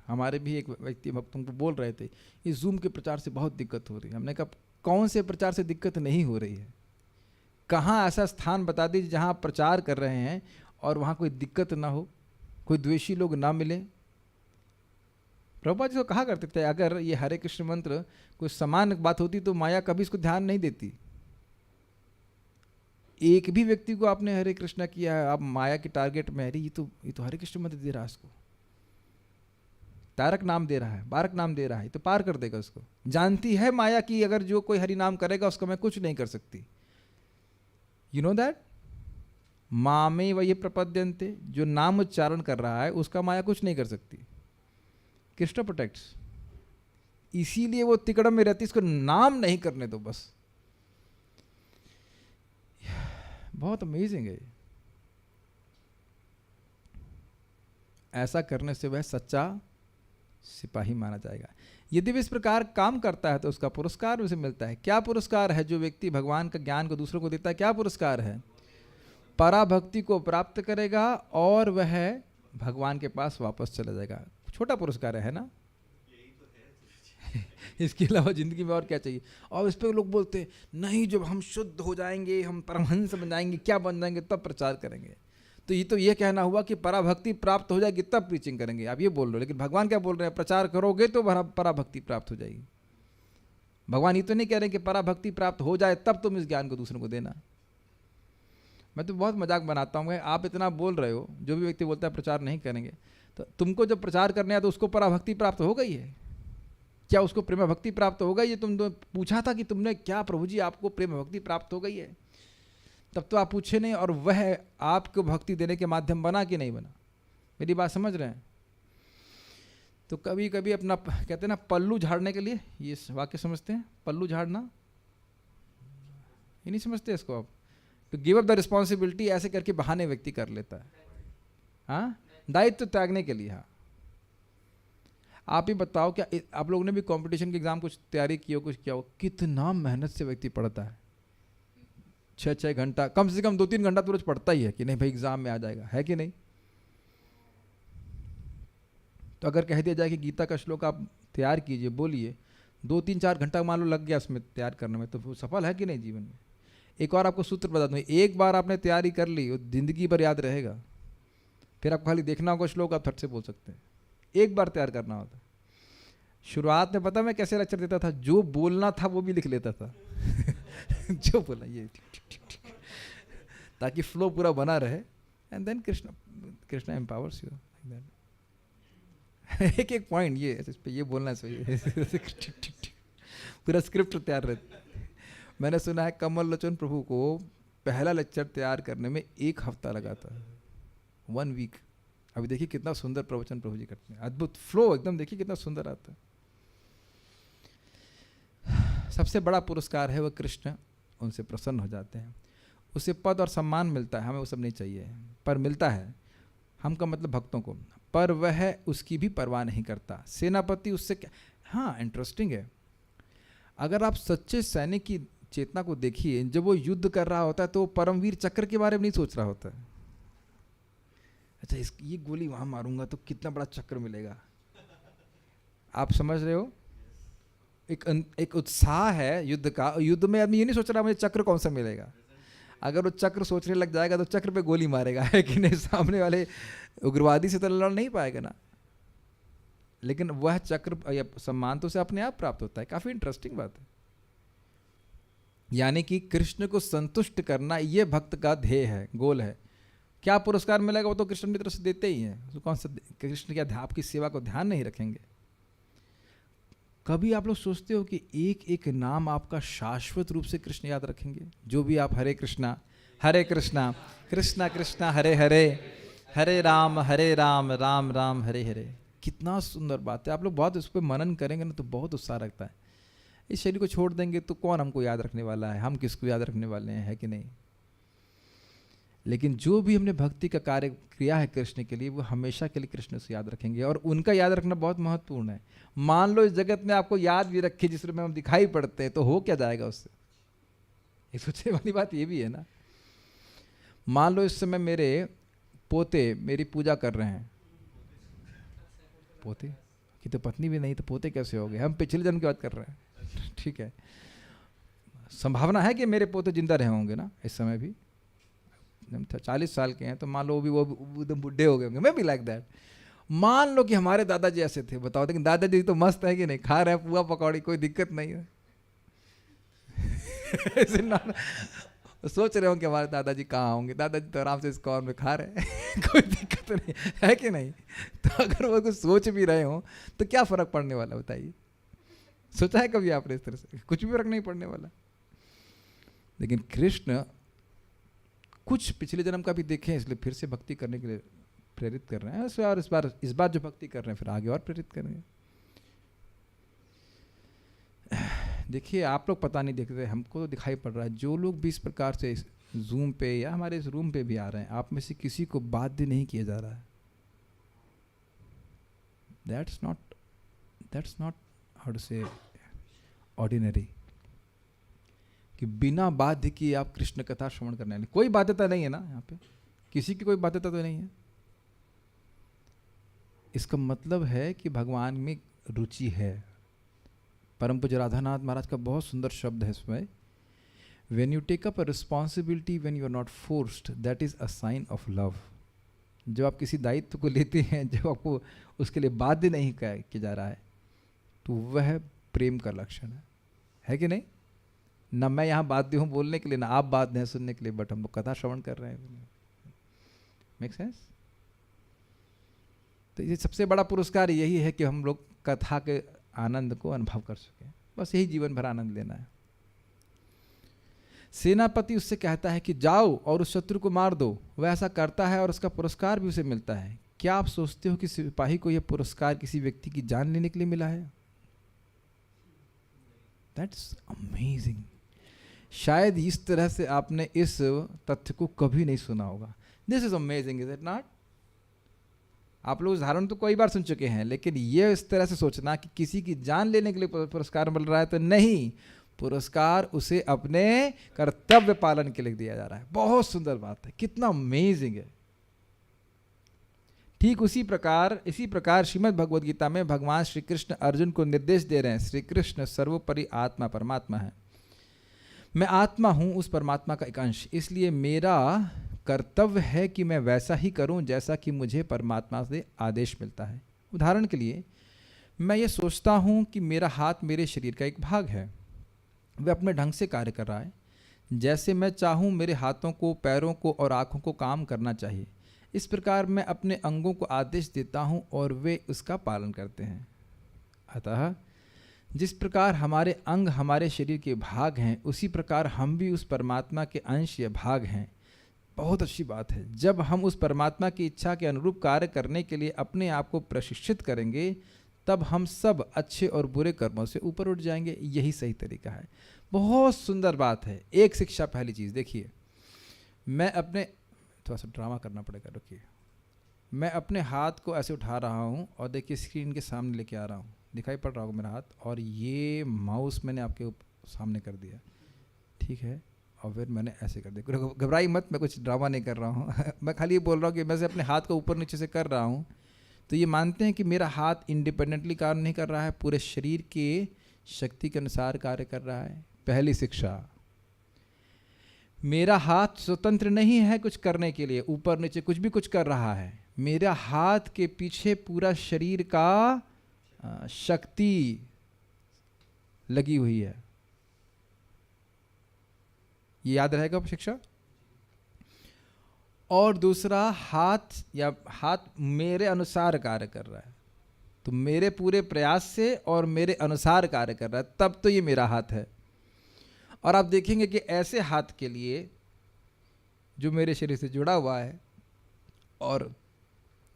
हमारे भी एक व्यक्ति भक्तों को बोल रहे थे, इस जूम के प्रचार से बहुत दिक्कत हो रही है। हमने कहा कौन से प्रचार से दिक्कत नहीं हो रही है? कहाँ ऐसा स्थान बता दीजिए जहाँ आप प्रचार कर रहे हैं और वहाँ कोई दिक्कत ना हो, कोई द्वेषी लोग ना मिले। प्रभुपाद जी तो कहा करते थे, अगर ये हरे कृष्ण मंत्र कोई समान बात होती तो माया कभी इसको ध्यान नहीं देती। एक भी व्यक्ति को आपने हरे कृष्णा किया है, आप माया के टारगेट में, अरे ये तो हरे कृष्ण मंत्र दे रहा है, इसको तारक नाम दे रहा है, बारक नाम दे रहा है, तो पार कर देगा उसको। जानती है माया कि अगर जो कोई हरि नाम करेगा उसको मैं कुछ नहीं कर सकती। यू नो दैट मामे वही प्रपद्यन्ते, जो नाम उच्चारण कर रहा है उसका माया कुछ नहीं कर सकती। कृष्ण प्रोटेक्ट्स, इसीलिए वो तिकड़म में रहती, इसको नाम नहीं करने दो बस। बहुत अमेजिंग है। ऐसा करने से वह सच्चा सिपाही माना जाएगा। यदि वह इस प्रकार काम करता है तो उसका पुरस्कार उसे मिलता है। क्या पुरस्कार है? जो व्यक्ति भगवान का ज्ञान को दूसरों को देता है, क्या पुरस्कार है? पराभक्ति को प्राप्त करेगा और वह भगवान के पास वापस चला जाएगा। छोटा पुरस्कार है ना? इसके अलावा जिंदगी में और क्या चाहिए? और इस पर लोग बोलते हैं नहीं, जब हम शुद्ध हो जाएंगे, हम परमहंस बन जाएंगे, क्या बन जाएंगे, तब प्रचार करेंगे। तो ये कहना हुआ कि पराभक्ति प्राप्त हो जाएगी तब प्रीचिंग करेंगे। आप ये बोल रहे हो, लेकिन भगवान क्या बोल रहे हैं? प्रचार करोगे तो पराभक्ति प्राप्त हो जाएगी। भगवान ये तो नहीं कह रहे कि पराभक्ति प्राप्त हो जाए तब तुम इस ज्ञान को दूसरों को देना। मैं तो बहुत मजाक बनाता हूँ, आप इतना बोल रहे हो, जो भी व्यक्ति बोलता है प्रचार नहीं करेंगे, तो तुमको जब प्रचार करने है तो उसको पराभक्ति प्राप्त हो गई है क्या? उसको प्रेम भक्ति प्राप्त हो गई है? तुम तो पूछा था कि तुमने क्या प्रभु जी आपको प्रेम भक्ति प्राप्त हो गई है? तब तो आप पूछे नहीं, और वह आपको भक्ति देने के माध्यम बना कि नहीं बना? मेरी बात समझ रहे हैं? तो कभी कभी अपना कहते हैं ना पल्लू झाड़ने के लिए, ये वाक्य समझते हैं? पल्लू झाड़ना, ये नहीं समझते इसको आप? तो गिव अप द रिस्पॉन्सिबिलिटी ऐसे करके बहाने व्यक्ति कर लेता है। हाँ, दायित्व त्यागने के लिए। हाँ, आप ही बताओ, क्या आप लोगों ने भी कंपटीशन के एग्जाम कुछ तैयारी की हो, कुछ किया हो? कितना मेहनत से व्यक्ति पढ़ता है, 6-6 घंटा, कम से कम 2-3 घंटा तो रोज पढ़ता ही है कि नहीं भाई एग्जाम में आ जाएगा, है कि नहीं? तो अगर कह दिया जाए कि गीता का श्लोक आप तैयार कीजिए, बोलिए, 2-3-4 घंटा मान लो लग गया उसमें तैयार करने में, तो वो सफल है कि नहीं जीवन में? एक और आपको सूत्र बता दूं, एक बार आपने तैयारी कर ली, वो जिंदगी भर याद रहेगा। फिर आपको खाली देखना होगा श्लोक, आप फट से बोल सकते हैं। एक बार तैयार करना होता। शुरुआत में पता मैं कैसे लेक्चर देता था? जो बोलना था वो भी लिख लेता था जो बोला ये ताकि फ्लो पूरा बना रहे। And then Krishna empowers you. एक एक पॉइंट ये इस पे ये बोलना चाहिए पूरा स्क्रिप्ट तैयार रहता। मैंने सुना है कमल लोचन प्रभु को पहला लेक्चर तैयार करने में 1 हफ्ता लगा था, 1 वीक। अभी देखिए कितना सुंदर प्रवचन प्रभु जी करते हैं, अद्भुत फ्लो एकदम, देखिए कितना सुंदर आता है। सबसे बड़ा पुरस्कार है वह कृष्ण, उनसे प्रसन्न हो जाते हैं, उसे पद और सम्मान मिलता है। हमें वो सब नहीं चाहिए, पर मिलता है हमका मतलब भक्तों को, पर वह उसकी भी परवाह नहीं करता। सेनापति उससे क्या। हाँ, इंटरेस्टिंग है। अगर आप सच्चे सैनिक की चेतना को देखिए, जब वो युद्ध कर रहा होता है तो परमवीर चक्र के बारे में नहीं सोच रहा होता है। अच्छा, ये गोली वहां मारूंगा तो कितना बड़ा चक्र मिलेगा। आप समझ रहे हो? एक उत्साह है युद्ध का। युद्ध में आदमी ये नहीं सोच रहा मुझे चक्र कौन सा मिलेगा। अगर वो चक्र सोचने लग जाएगा तो चक्र पे गोली मारेगा, है कि नहीं? सामने वाले उग्रवादी से तो लड़ नहीं पाएगा ना। लेकिन वह चक्र या सम्मान तो उसे अपने आप प्राप्त होता है। काफी इंटरेस्टिंग बात है। यानी कि कृष्ण को संतुष्ट करना ये भक्त का ध्येय है, गोल है। क्या पुरस्कार मिलेगा वो तो कृष्ण की तरफ से देते ही हैं। तो कौन सा कृष्ण क्या आपकी सेवा को ध्यान नहीं रखेंगे? कभी आप लोग सोचते हो कि एक एक नाम आपका शाश्वत रूप से कृष्ण याद रखेंगे? जो भी आप हरे कृष्णा कृष्णा कृष्णा हरे हरे, हरे राम राम राम हरे हरे। कितना सुंदर बात है। आप लोग बहुत इस पर मनन करेंगे ना तो बहुत उत्साह रखता है। इस शरीर को छोड़ देंगे तो कौन हमको याद रखने वाला है? हम किसको याद रखने वाले हैं, है कि नहीं? लेकिन जो भी हमने भक्ति का कार्य किया है कृष्ण के लिए, वो हमेशा के लिए कृष्ण से याद रखेंगे, और उनका याद रखना बहुत महत्वपूर्ण है। मान लो इस जगत में आपको याद भी रखे जिस रूप में हम दिखाई पड़ते हैं, तो हो क्या जाएगा उससे? ये सोचने वाली बात ये भी है ना। मान लो इस समय मेरे पोते मेरी पूजा कर रहे हैं, पोते की तो पत्नी भी नहीं, तो पोते कैसे हो गए? हम पिछले जन्म की बात कर रहे हैं, ठीक है। संभावना है कि मेरे पोते जिंदा रहे होंगे ना इस समय भी। 40 साल के हैं, तो मान लो वो एकदम बुढ़े हो गए होंगे, मैं भी लाइक दैट। मान लो कि हमारे दादाजी ऐसे थे, बताओ, लेकिन दादाजी तो मस्त है कि नहीं, खा रहे हैं पुआ पकौड़ी, कोई दिक्कत नहीं है। ऐसे ना सोच रहे हो कि हमारे दादाजी कहाँ होंगे, दादाजी तो आराम से इस कॉर्न में खा रहे हैं कोई दिक्कत नहीं है कि नहीं। तो अगर वो कुछ सोच भी रहे हो तो क्या फर्क पड़ने वाला, बताइए? सोचा है कभी आपने इस तरह से? कुछ भी फर्क नहीं पड़ने वाला। लेकिन कृष्ण कुछ पिछले जन्म का भी देखें, इसलिए फिर से भक्ति करने के लिए प्रेरित कर रहे हैं, और इस बार जो भक्ति कर रहे हैं फिर आगे और प्रेरित करेंगे। देखिए, आप लोग पता नहीं देख रहे, हमको तो दिखाई पड़ रहा है, जो लोग भी इस प्रकार से जूम पे या हमारे इस रूम पे भी आ रहे हैं, आप में से किसी को बाध्य नहीं किया जा रहा है। दैट्स नॉट हाउ टू से ऑर्डिनरी, कि बिना बाध्य किए आप कृष्ण कथा श्रवण करने वाले, कोई बाध्यता नहीं है ना यहाँ पे, किसी की कोई बाध्यता तो नहीं है। इसका मतलब है कि भगवान में रुचि है। परम पूज्य राधानाथ महाराज का बहुत सुंदर शब्द है इसमें, when you take up a responsibility when you are not forced, that is a sign of love. जब आप किसी दायित्व को लेते हैं, जब आपको उसके लिए बाध्य नहीं किया जा रहा है, तो वह प्रेम का लक्षण है कि नहीं? ना मैं यहाँ बाध्य हूँ बोलने के लिए, ना आप बाध्य हैं सुनने के लिए, बट हम लोग कथा श्रवण कर रहे हैं। Make sense? तो ये सबसे बड़ा पुरस्कार यही है कि हम लोग कथा के आनंद को अनुभव कर सकें, बस यही जीवन भर आनंद लेना है। सेनापति उससे कहता है कि जाओ और उस शत्रु को मार दो। वह ऐसा करता है और उसका पुरस्कार भी उसे मिलता है। क्या आप सोचते हो कि सिपाही को यह पुरस्कार किसी व्यक्ति की जान लेने के लिए मिला है? That's amazing. शायद इस तरह से आपने इस तथ्य को कभी नहीं सुना होगा। This is amazing, is it not? आप लोग उदाहरण तो कई बार सुन चुके हैं, लेकिन ये इस तरह से सोचना कि किसी की जान लेने के लिए पुरस्कार मिल रहा है, तो नहीं, पुरस्कार उसे अपने कर्तव्य पालन के लिए दिया जा रहा है। बहुत सुंदर बात है, कितना अमेजिंग है। ठीक इसी प्रकार श्रीमद् भगवद गीता में भगवान श्री कृष्ण अर्जुन को निर्देश दे रहे हैं, श्री कृष्ण सर्वोपरि आत्मा परमात्मा है, मैं आत्मा हूं उस परमात्मा का एक अंश, इसलिए मेरा कर्तव्य है कि मैं वैसा ही करूं जैसा कि मुझे परमात्मा से आदेश मिलता है। उदाहरण के लिए, मैं ये सोचता हूं कि मेरा हाथ मेरे शरीर का एक भाग है, वह अपने ढंग से कार्य कर रहा है, जैसे मैं चाहूं मेरे हाथों को, पैरों को और आँखों को काम करना चाहिए। इस प्रकार मैं अपने अंगों को आदेश देता हूं और वे उसका पालन करते हैं। अतः जिस प्रकार हमारे अंग हमारे शरीर के भाग हैं, उसी प्रकार हम भी उस परमात्मा के अंश या भाग हैं। बहुत अच्छी बात है। जब हम उस परमात्मा की इच्छा के अनुरूप कार्य करने के लिए अपने आप को प्रशिक्षित करेंगे, तब हम सब अच्छे और बुरे कर्मों से ऊपर उठ जाएंगे। यही सही तरीका है। बहुत सुंदर बात है। एक शिक्षा, पहली चीज़ देखिए, मैं अपने, थोड़ा सा ड्रामा करना पड़ेगा, रुकिए, मैं अपने हाथ को ऐसे उठा रहा हूँ और देखिए स्क्रीन के सामने लेके आ रहा हूँ, दिखाई पड़ रहा होगा मेरा हाथ, और ये माउस मैंने आपके सामने कर दिया, ठीक है, और फिर मैंने ऐसे कर दिया। घबराई मत, मैं कुछ ड्रामा नहीं कर रहा हूँ मैं खाली ये बोल रहा हूँ कि मैं से अपने हाथ को ऊपर नीचे से कर रहा हूँ, तो ये मानते हैं कि मेरा हाथ इंडिपेंडेंटली कार्य नहीं कर रहा है, पूरे शरीर के शक्ति के अनुसार कार्य कर रहा है। पहली शिक्षा, मेरा हाथ स्वतंत्र नहीं है कुछ करने के लिए, ऊपर नीचे कुछ भी कुछ कर रहा है। मेरा हाथ के पीछे पूरा शरीर का शक्ति लगी हुई है। ये याद रहेगा शिक्षा। और दूसरा, हाथ मेरे अनुसार कार्य कर रहा है, तो मेरे पूरे प्रयास से और मेरे अनुसार कार्य कर रहा है, तब तो ये मेरा हाथ है। और आप देखेंगे कि ऐसे हाथ के लिए जो मेरे शरीर से जुड़ा हुआ है और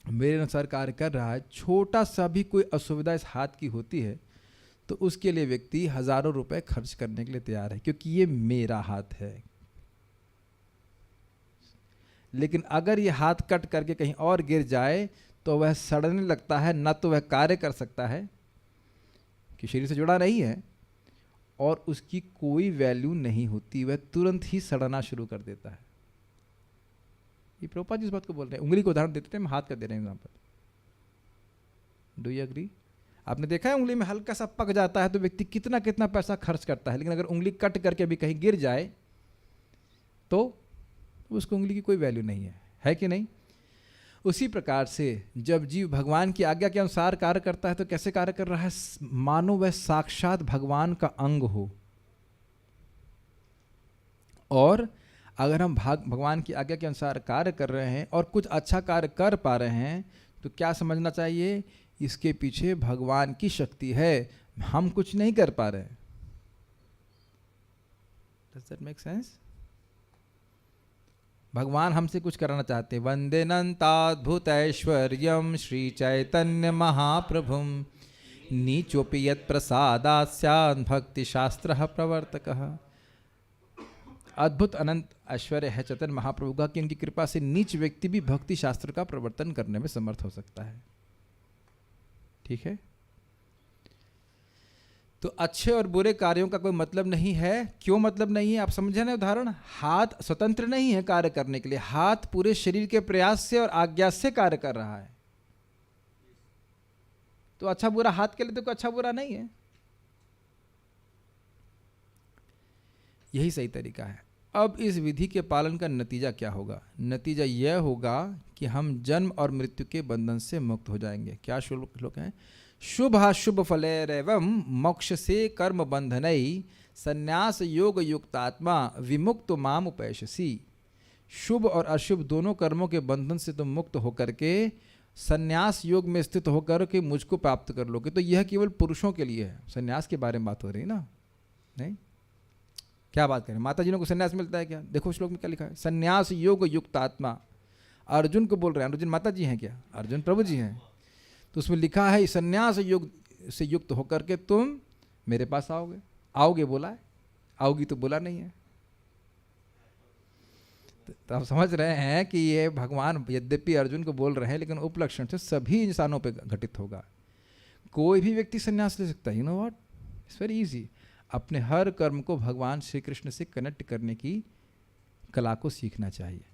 मेरे अनुसार कार्य कर रहा है, छोटा सा भी कोई असुविधा इस हाथ की होती है तो उसके लिए व्यक्ति हजारों रुपए खर्च करने के लिए तैयार है, क्योंकि ये मेरा हाथ है। लेकिन अगर ये हाथ कट करके कहीं और गिर जाए तो वह सड़ने लगता है, न तो वह कार्य कर सकता है कि शरीर से जुड़ा नहीं है, और उसकी कोई वैल्यू नहीं होती, वह तुरंत ही सड़ना शुरू कर देता है। ये प्रभुपाद जी इस बात को बोल रहे हैं। उंगली को उदाहरण देते हैं, हम हाथ का दे रहे हैं एग्जाम्पल। Do you agree? आपने देखा है उंगली में हल्का सा पक जाता है तो व्यक्ति कितना कितना पैसा खर्च करता है, लेकिन अगर उंगली कट करके भी कहीं गिर जाए तो उसको उंगली की कोई वैल्यू नहीं है कि नहीं? उसी प्रकार से जब जीव भगवान की आज्ञा के अनुसार कार्य करता है तो कैसे कार्य कर रहा है? मानो वह साक्षात भगवान का अंग हो। और अगर हम भगवान की आज्ञा के अनुसार कार्य कर रहे हैं और कुछ अच्छा कार्य कर पा रहे हैं तो क्या समझना चाहिए? इसके पीछे भगवान की शक्ति है, हम कुछ नहीं कर पा रहे हैं। Does that make sense? भगवान हमसे कुछ कराना चाहते हैं। वंदे नंताद्भुत ऐश्वर्यम श्री चैतन्य महाप्रभुम नीचोपि यत् प्रसादात् स्यात् भक्ति शास्त्र प्रवर्तकः। अद्भुत अनंत ऐश्वर्य है चैतन्य महाप्रभु का कि उनकी कृपा से नीच व्यक्ति भी भक्ति शास्त्र का प्रवर्तन करने में समर्थ हो सकता है। ठीक है? तो अच्छे और बुरे कार्यों का कोई मतलब नहीं है। क्यों मतलब नहीं है? आप समझे ना उदाहरण? हाथ स्वतंत्र नहीं है कार्य करने के लिए, हाथ पूरे शरीर के प्रयास से और आज्ञा से कार्य कर रहा है। तो अच्छा बुरा हाथ के लिए तो कोई अच्छा बुरा नहीं है। यही सही तरीका है। अब इस विधि के पालन का नतीजा क्या होगा? नतीजा यह होगा कि हम जन्म और मृत्यु के बंधन से मुक्त हो जाएंगे। क्या श्लोक है? शुभाशुभ फलैरेवं मोक्ष से कर्म बंधनई संन्यास योग युक्तात्मा विमुक्त माम उपैषसी। शुभ और अशुभ दोनों कर्मों के बंधन से तुम मुक्त होकर के संन्यास योग में स्थित होकर के मुझको प्राप्त कर लोगे। तो यह केवल पुरुषों के लिए है। संन्यास के बारे में बात हो रही है ना? नहीं, क्या बात करें? माता जी को संन्यास मिलता है क्या? देखो श्लोक में क्या लिखा है? संन्यास योग युक्त आत्मा। अर्जुन को बोल रहे हैं। अर्जुन माता जी हैं क्या? अर्जुन प्रभु जी हैं। तो उसमें लिखा है संन्यास योग से युक्त होकर के तुम मेरे पास आओगे। आओगे बोला है, आओगी तो बोला नहीं है। तो आप समझ रहे हैं कि ये भगवान यद्यपि अर्जुन को बोल रहे हैं लेकिन उपलक्षण से सभी इंसानों पे घटित होगा। कोई भी व्यक्ति संन्यास ले सकता है। You know what? It's very easy. अपने हर कर्म को भगवान श्री कृष्ण से कनेक्ट करने की कला को सीखना चाहिए।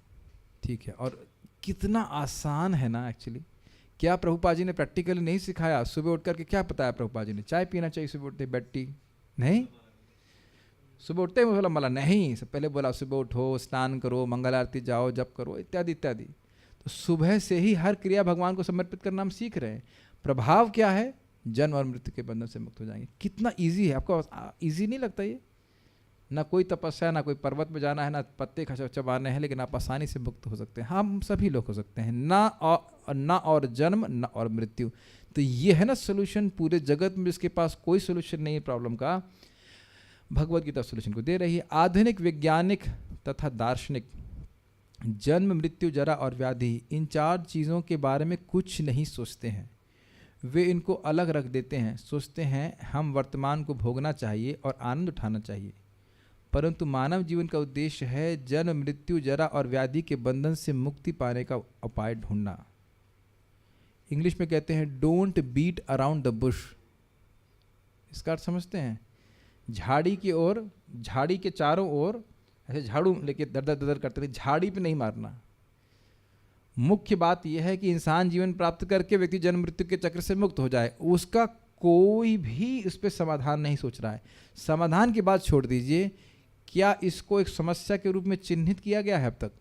ठीक है? और कितना आसान है ना एक्चुअली। क्या प्रभुपाद जी ने प्रैक्टिकली नहीं सिखाया? सुबह उठ करके क्या बताया प्रभुपाद जी ने? चाय पीना चाहिए सुबह उठते, बेड टी नहीं। सुबह उठते ही बोला मला नहीं, सब पहले बोला सुबह उठो, स्नान करो, मंगल आरती जाओ, जप करो, इत्यादि इत्यादि। तो सुबह से ही हर क्रिया भगवान को समर्पित करना हम सीख रहे हैं। प्रभाव क्या है? जन्म और मृत्यु के बंधन से मुक्त हो जाएंगे। कितना इजी है! आपको इजी नहीं लगता ये? ना कोई तपस्या, ना कोई पर्वत में जाना है, ना पत्ते चबाने हैं, लेकिन आप आसानी से मुक्त हो सकते हैं। हम सभी लोग हो सकते हैं। ना और जन्म, ना और मृत्यु। तो ये है ना सोल्यूशन। पूरे जगत में जिसके पास कोई सोल्यूशन नहीं है प्रॉब्लम का, भगवद गीता सोल्यूशन को दे रही है। आधुनिक वैज्ञानिक तथा दार्शनिक जन्म, मृत्यु, जरा और व्याधि, इन चार चीज़ों के बारे में कुछ नहीं सोचते हैं। वे इनको अलग रख देते हैं। सोचते हैं हम वर्तमान को भोगना चाहिए और आनंद उठाना चाहिए। परंतु मानव जीवन का उद्देश्य है जन्म, मृत्यु, जरा और व्याधि के बंधन से मुक्ति पाने का उपाय ढूंढना। इंग्लिश में कहते हैं don't beat around the bush. इसका अर्थ समझते हैं? झाड़ी की ओर, झाड़ी के चारों ओर ऐसे झाड़ू लेके दर दर दर करते रहे, झाड़ी पे नहीं मारना। मुख्य बात यह है कि इंसान जीवन प्राप्त करके व्यक्ति जन्म मृत्यु के चक्र से मुक्त हो जाए। उसका कोई भी इस पर समाधान नहीं सोच रहा है। समाधान की बात छोड़ दीजिए, क्या इसको एक समस्या के रूप में चिन्हित किया गया है? अब तक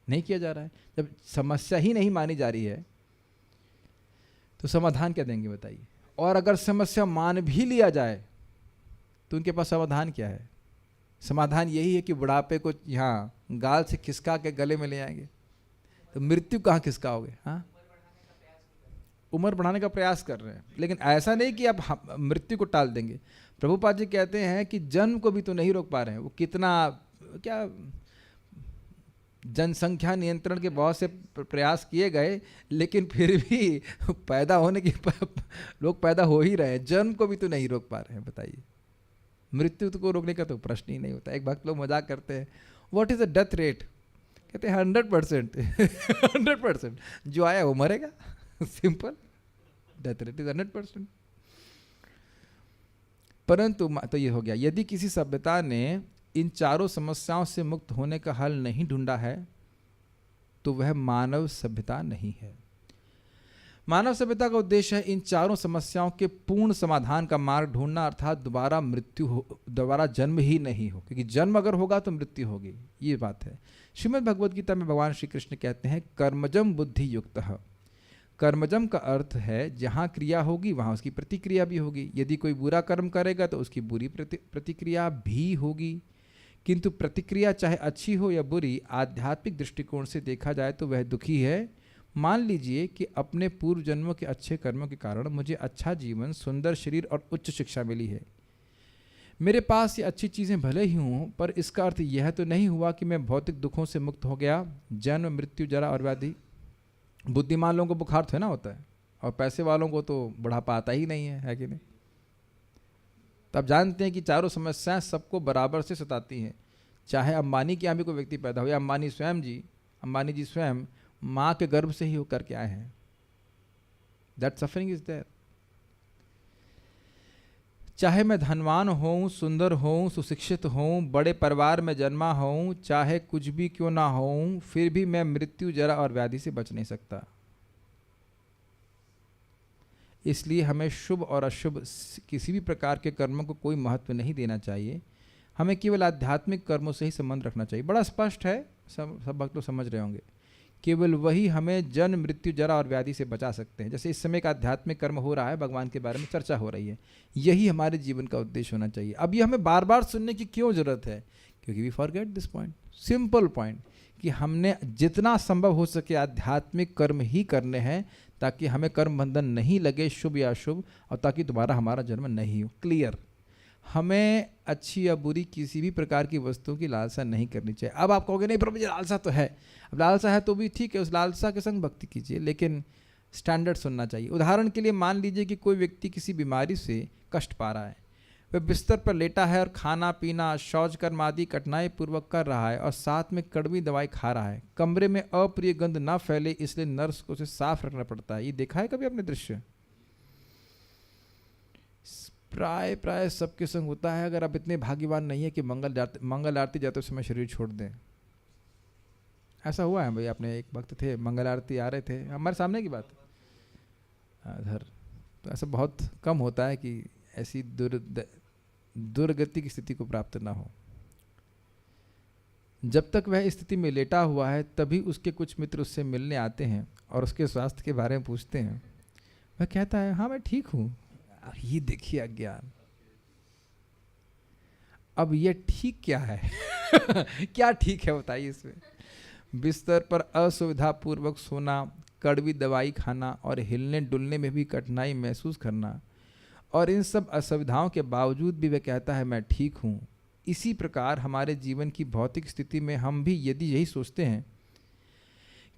नहीं किया जा रहा है। जब समस्या ही नहीं मानी जा रही है तो समाधान क्या देंगे बताइए? और अगर समस्या मान भी लिया जाए तो उनके पास समाधान क्या है? समाधान यही है कि बुढ़ापे को यहाँ गाल से खिसका के गले में ले आएंगे। तो मृत्यु कहाँ खिसकाओगे? हाँ, उम्र बढ़ाने का प्रयास कर रहे हैं, लेकिन ऐसा नहीं कि आप मृत्यु को टाल देंगे। प्रभुपाद जी कहते हैं कि जन्म को भी तो नहीं रोक पा रहे हैं। वो कितना क्या जनसंख्या नियंत्रण के बहुत से प्रयास किए गए, लेकिन फिर भी पैदा होने की लोग पैदा हो ही रहे हैं। जन्म को भी तो नहीं रोक पा रहे हैं, बताइए। मृत्यु को रोकने का तो प्रश्न ही नहीं होता। एक भक्त लोग मजाक करते हैं, what is the death rate? कहते हैं 100%। 100% जो आया वो मरेगा। Simple, death rate is 100%। परंतु तो ये हो गया, यदि किसी सभ्यता ने इन चारों समस्याओं से मुक्त होने का हल नहीं ढूंढा है तो वह मानव सभ्यता नहीं है। मानव सभ्यता का उद्देश्य है इन चारों समस्याओं के पूर्ण समाधान का मार्ग ढूंढना, अर्थात दोबारा जन्म ही नहीं हो, क्योंकि जन्म अगर होगा तो मृत्यु होगी, ये बात है। श्रीमद् भगवद गीता में भगवान श्री कृष्ण कहते हैं कर्मजम बुद्धि युक्तः। कर्मजम का अर्थ है जहाँ क्रिया होगी वहाँ उसकी प्रतिक्रिया भी होगी। यदि कोई बुरा कर्म करेगा तो उसकी बुरी प्रतिक्रिया भी होगी, किंतु प्रतिक्रिया चाहे अच्छी हो या बुरी, आध्यात्मिक दृष्टिकोण से देखा जाए तो वह दुखी है। मान लीजिए कि अपने पूर्व जन्मों के अच्छे कर्मों के कारण मुझे अच्छा जीवन, सुंदर शरीर और उच्च शिक्षा मिली है। मेरे पास ये अच्छी चीज़ें भले ही हों, पर इसका अर्थ यह तो नहीं हुआ कि मैं भौतिक दुखों से मुक्त हो गया। जन्म, मृत्यु, जरा और व्याधि, बुद्धिमान लोगों को बुखार थोड़ा ना होता है, और पैसे वालों को तो बुढ़ापा आता ही नहीं है कि नहीं? तब जानते हैं कि चारों समस्याएं सबको बराबर से सताती हैं। चाहे अंबानी के यहाँ भी कोई व्यक्ति पैदा हो या अंबानी जी स्वयं माँ के गर्भ से ही होकर के आए हैं, दैट सफरिंग इज देयर। चाहे मैं धनवान हूँ, सुंदर हूँ, सुशिक्षित हूँ, बड़े परिवार में जन्मा हूँ, चाहे कुछ भी क्यों ना हूँ, फिर भी मैं मृत्यु, जरा और व्याधि से बच नहीं सकता। इसलिए हमें शुभ और अशुभ किसी भी प्रकार के कर्मों को कोई महत्व नहीं देना चाहिए। हमें केवल आध्यात्मिक कर्मों से ही संबंध रखना चाहिए। बड़ा स्पष्ट है, सब भक्त लोग समझ रहे होंगे। केवल वही हमें जन्म, मृत्यु, जरा और व्याधि से बचा सकते हैं। जैसे इस समय का आध्यात्मिक कर्म हो रहा है, भगवान के बारे में चर्चा हो रही है, यही हमारे जीवन का उद्देश्य होना चाहिए। अब ये हमें बार बार सुनने की क्यों जरूरत है? क्योंकि we forget this point, simple point, कि हमने जितना संभव हो सके आध्यात्मिक कर्म ही करने हैं, ताकि हमें कर्म बंधन नहीं लगे, शुभ या अशुभ, और ताकि दोबारा हमारा जन्म नहीं हो। क्लियर? हमें अच्छी या बुरी किसी भी प्रकार की वस्तुओं की लालसा नहीं करनी चाहिए। अब आप कहोगे नहीं पर मुझे लालसा तो है। अब लालसा है तो भी ठीक है, उस लालसा के संग भक्ति कीजिए, लेकिन स्टैंडर्ड सुनना चाहिए। उदाहरण के लिए मान लीजिए कि कोई व्यक्ति किसी बीमारी से कष्ट पा रहा है, वह बिस्तर पर लेटा है और खाना पीना, शौच कर्म आदि कठिनाई पूर्वक कर रहा है और साथ में कड़वी दवाई खा रहा है। कमरे में अप्रिय गंध न फैले इसलिए नर्स को उसे साफ रखना पड़ता है। ये देखा है कभी आपने दृश्य? प्राय सबके संग होता है, अगर आप इतने भाग्यवान नहीं है कि मंगल आरती जाते समय शरीर छोड़ दें। ऐसा हुआ है भाई। आपने एक वक्त थे, मंगल आरती आ रहे थे, हमारे सामने की बात इधर, तो ऐसा बहुत कम होता है कि ऐसी दुर्गति की स्थिति को प्राप्त ना हो। जब तक वह स्थिति में लेटा हुआ है तभी उसके कुछ मित्र उससे मिलने आते हैं और उसके स्वास्थ्य के बारे में पूछते हैं। वह कहता है हाँ मैं ठीक हूँ। ये देखिए अज्ञान। अब ये ठीक क्या है? क्या ठीक है बताइए इसमें? बिस्तर पर असुविधापूर्वक सोना, कड़वी दवाई खाना और हिलने डुलने में भी कठिनाई महसूस करना, और इन सब असुविधाओं के बावजूद भी वह कहता है मैं ठीक हूँ। इसी प्रकार हमारे जीवन की भौतिक स्थिति में हम भी यदि यही सोचते हैं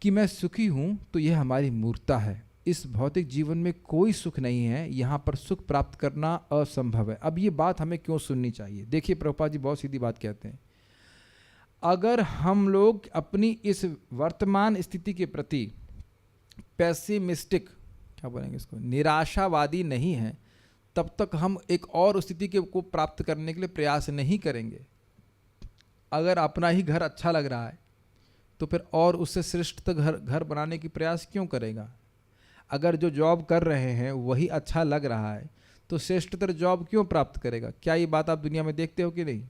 कि मैं सुखी हूँ तो यह हमारी मूर्खता है। इस भौतिक जीवन में कोई सुख नहीं है, यहाँ पर सुख प्राप्त करना असंभव है। अब ये बात हमें क्यों सुननी चाहिए? देखिए प्रभुपाद जी बहुत सीधी बात कहते हैं। अगर हम लोग अपनी इस वर्तमान स्थिति के प्रति पेसिमिस्टिक, क्या बोलेंगे इसको, निराशावादी नहीं है, तब तक हम एक और स्थिति को प्राप्त करने के लिए प्रयास नहीं करेंगे। अगर अपना ही घर अच्छा लग रहा है तो फिर और उससे श्रेष्ठ घर बनाने की प्रयास क्यों करेगा? अगर जो जॉब कर रहे हैं वही अच्छा लग रहा है तो श्रेष्ठतर जॉब क्यों प्राप्त करेगा? क्या ये बात आप दुनिया में देखते हो कि नहीं?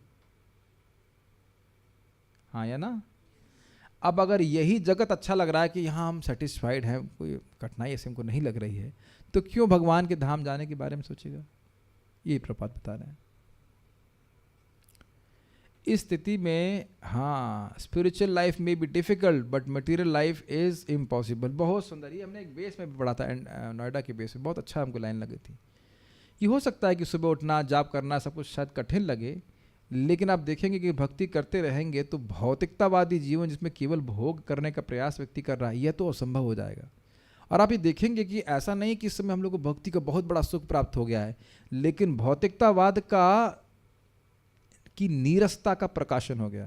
हाँ या ना? अब अगर यही जगत अच्छा लग रहा है कि यहाँ हम सेटिस्फाइड हैं, कोई कठिनाई ऐसे हमको नहीं लग रही है, तो क्यों भगवान के धाम जाने के बारे में सोचेगा? ये प्रपात बता रहे हैं। इस स्थिति में हाँ, स्पिरिचुअल लाइफ में be difficult but material life is impossible. बहुत सुंदर, ये हमने एक बेस में भी पढ़ा था, नोएडा के बेस में, बहुत अच्छा हमको लाइन लगी थी। ये हो सकता है कि सुबह उठना, जाप करना सब कुछ शायद कठिन लगे, लेकिन आप देखेंगे कि भक्ति करते रहेंगे तो भौतिकतावादी जीवन जिसमें केवल भोग करने का प्रयास व्यक्ति कर रहा है, यह तो असंभव हो जाएगा। और आप ये देखेंगे कि ऐसा नहीं कि इस समय हम लोग को भक्ति का बहुत बड़ा सुख प्राप्त हो गया है, लेकिन भौतिकतावाद का की नीरसता का प्रकाशन हो गया।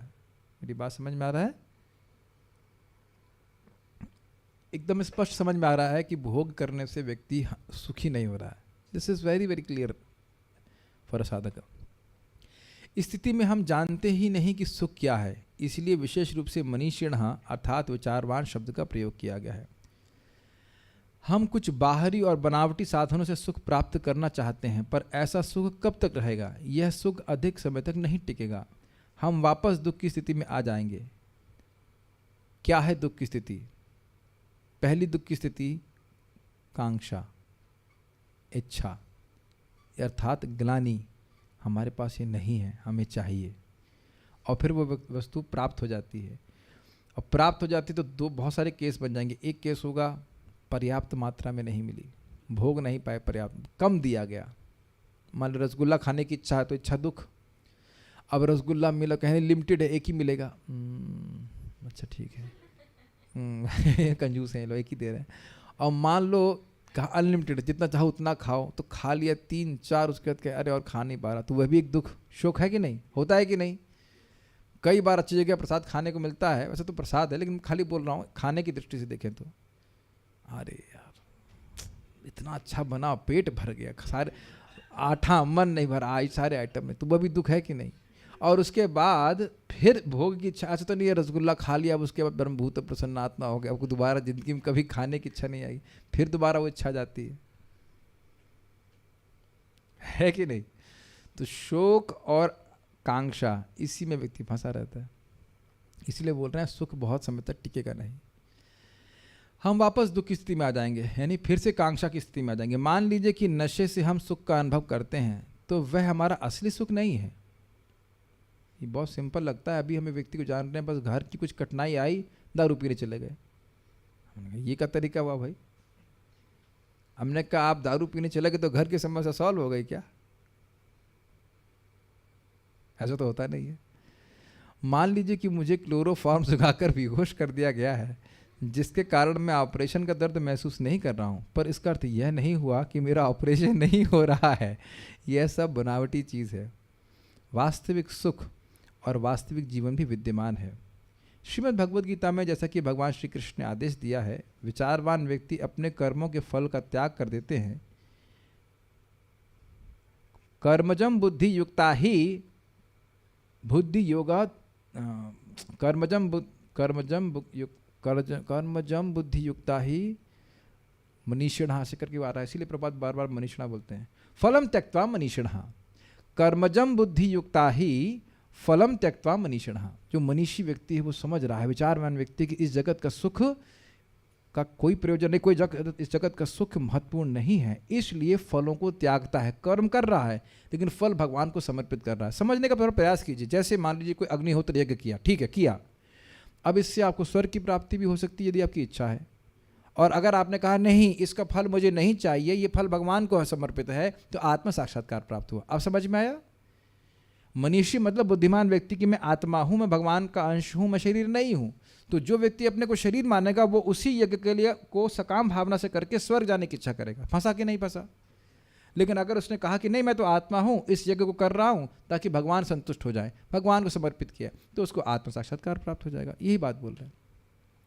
मेरी बात समझ में आ रहा है? एकदम स्पष्ट समझ में आ रहा है कि भोग करने से व्यक्ति सुखी नहीं हो रहा है। This is very very clear for a साधक। स्थिति में हम जानते ही नहीं कि सुख क्या है, इसलिए विशेष रूप से मनीषिणः अर्थात विचारवान शब्द का प्रयोग किया गया है। हम कुछ बाहरी और बनावटी साधनों से सुख प्राप्त करना चाहते हैं, पर ऐसा सुख कब तक रहेगा? यह सुख अधिक समय तक नहीं टिकेगा। हम वापस दुख की स्थिति में आ जाएंगे। क्या है दुख की स्थिति? पहली दुख की स्थिति कांक्षा, इच्छा, अर्थात ग्लानि। हमारे पास ये नहीं है, हमें चाहिए, और फिर वो वस्तु प्राप्त हो जाती है। और प्राप्त हो जाती तो दो बहुत सारे केस बन जाएंगे। एक केस होगा पर्याप्त मात्रा में नहीं मिली, भोग नहीं पाए, पर्याप्त कम दिया गया। मान लो रसगुल्ला खाने की इच्छा है तो इच्छा दुख। अब रसगुल्ला मिला, कहें लिमिटेड है, एक ही मिलेगा। अच्छा ठीक है, कंजूस है, लो एक ही दे रहे हैं। और मान लो कहा अनलिमिटेड, जितना चाहो उतना खाओ, तो खा लिया 3-4, उसके बाद अरे और खा नहीं पा रहा, तो वह भी एक दुख, शोक है कि नहीं? होता है कि नहीं? कई बार अच्छी जगह प्रसाद खाने को मिलता है, वैसे तो प्रसाद है, लेकिन खाली बोल रहा हूँ खाने की दृष्टि से देखें तो, अरे यार इतना अच्छा बना, पेट भर गया, सारे आठा मन नहीं भरा, सारे आइटम में, तो वह भी दुख है कि नहीं? और उसके बाद फिर भोग की इच्छा, अच्छा तो नहीं है, रसगुल्ला खा लिया, अब उसके बाद ब्रह्मभूत प्रसन्नात्मा हो गया, आपको दोबारा जिंदगी में कभी खाने की इच्छा नहीं आई, फिर दोबारा वो इच्छा जाती है कि नहीं? तो शोक और कांक्षा, इसी में व्यक्ति फंसा रहता है। इसलिए बोल रहे हैं सुख बहुत समय तक टिकेगा नहीं। हम वापस दुख की स्थिति में आ जाएंगे, यानी फिर से कांक्षा की स्थिति में आ जाएंगे। मान लीजिए कि नशे से हम सुख का अनुभव करते हैं, तो वह हमारा असली सुख नहीं है। ये बहुत सिंपल लगता है। अभी हमें व्यक्ति को जान रहे हैं, बस घर की कुछ कठिनाई आई, दारू पीने चले गए। हमने कहा ये क्या तरीका हुआ भाई? हमने कहा आप दारू पीने चले गए तो घर की समस्या सॉल्व हो गई क्या? ऐसा तो होता नहीं है। मान लीजिए कि मुझे क्लोरोफॉर्म सुखाकर बेहोश कर दिया गया है, जिसके कारण मैं ऑपरेशन का दर्द महसूस नहीं कर रहा हूँ, पर इसका अर्थ यह नहीं हुआ कि मेरा ऑपरेशन नहीं हो रहा है। यह सब बनावटी चीज़ है। वास्तविक सुख और वास्तविक जीवन भी विद्यमान है। श्रीमद् भगवद गीता में जैसा कि भगवान श्री कृष्ण ने आदेश दिया है, विचारवान व्यक्ति अपने कर्मों के फल का त्याग कर देते हैं। कर्मजम बुद्धि युक्ता ही बुद्धि योगा, कर्मजम बुद्धि युक्ता ही मनीषिणः से करके आ रहा है, इसीलिए प्रभात बार बार मनीषिणः बोलते हैं। फलम त्यक्त्वा मनीषिणः, कर्मजम बुद्धि युक्ता ही फलम त्यक्त्वा मनीषिणः। जो मनीषी व्यक्ति है वो समझ रहा है, विचारवान व्यक्ति कि इस जगत का सुख का कोई प्रयोजन नहीं, इस जगत का सुख महत्वपूर्ण नहीं है, इसलिए फलों को त्यागता है। कर्म कर रहा है लेकिन फल भगवान को समर्पित कर रहा है। समझने का थोड़ा प्रयास कीजिए। जैसे मान लीजिए कोई अग्निहोत्र यज्ञ किया, ठीक है किया, अब इससे आपको स्वर्ग की प्राप्ति भी हो सकती है यदि आपकी इच्छा है। और अगर आपने कहा नहीं इसका फल मुझे नहीं चाहिए, ये फल भगवान को समर्पित है, तो आत्म साक्षात्कार प्राप्त हुआ। अब समझ में आया? मनीषी मतलब बुद्धिमान व्यक्ति की मैं आत्मा हूं, मैं भगवान का अंश हूं, मैं शरीर नहीं हूं। तो जो व्यक्ति अपने को शरीर मानेगा वो उसी यज्ञ के लिए को सकाम भावना से करके स्वर्ग जाने की इच्छा करेगा। फंसा कि नहीं फंसा? लेकिन अगर उसने कहा कि नहीं मैं तो आत्मा हूं, इस यज्ञ को कर रहा हूं ताकि भगवान संतुष्ट हो जाए, भगवान को समर्पित किया, तो उसको आत्म साक्षात्कार प्राप्त हो जाएगा। यही बात बोल रहे हैं।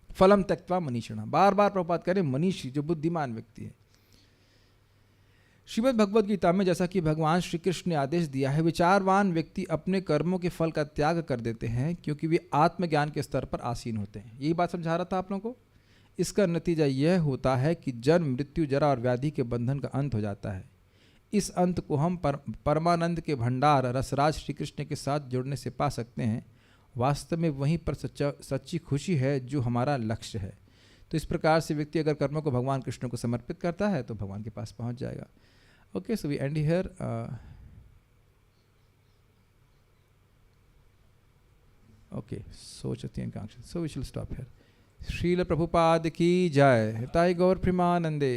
फलम त्यक्त्वा मनीषिणः, बार बार प्रभुपाद करें मनीषी जो बुद्धिमान व्यक्ति है। श्रीमद् भगवद गीता में जैसा कि भगवान श्री कृष्ण ने आदेश दिया है, विचारवान व्यक्ति अपने कर्मों के फल का त्याग कर देते हैं क्योंकि वे आत्मज्ञान के स्तर पर आसीन होते हैं। यही बात समझा रहा था आप लोगों को। इसका नतीजा यह होता है कि जन्म मृत्यु जरा और व्याधि के बंधन का अंत हो जाता है। इस अंत को हम परमानंद के भंडार रसराज श्री कृष्ण के साथ जुड़ने से पा सकते हैं। वास्तव में वहीं पर सच्ची खुशी है जो हमारा लक्ष्य है। तो इस प्रकार से व्यक्ति अगर कर्मों को भगवान कृष्ण को समर्पित करता है तो भगवान के पास पहुंच जाएगा। Okay, so we end here. Okay, Sochati and Kangsha. So we shall stop here. Srila Prabhupada ki jai. Hitai Gaur Premanande.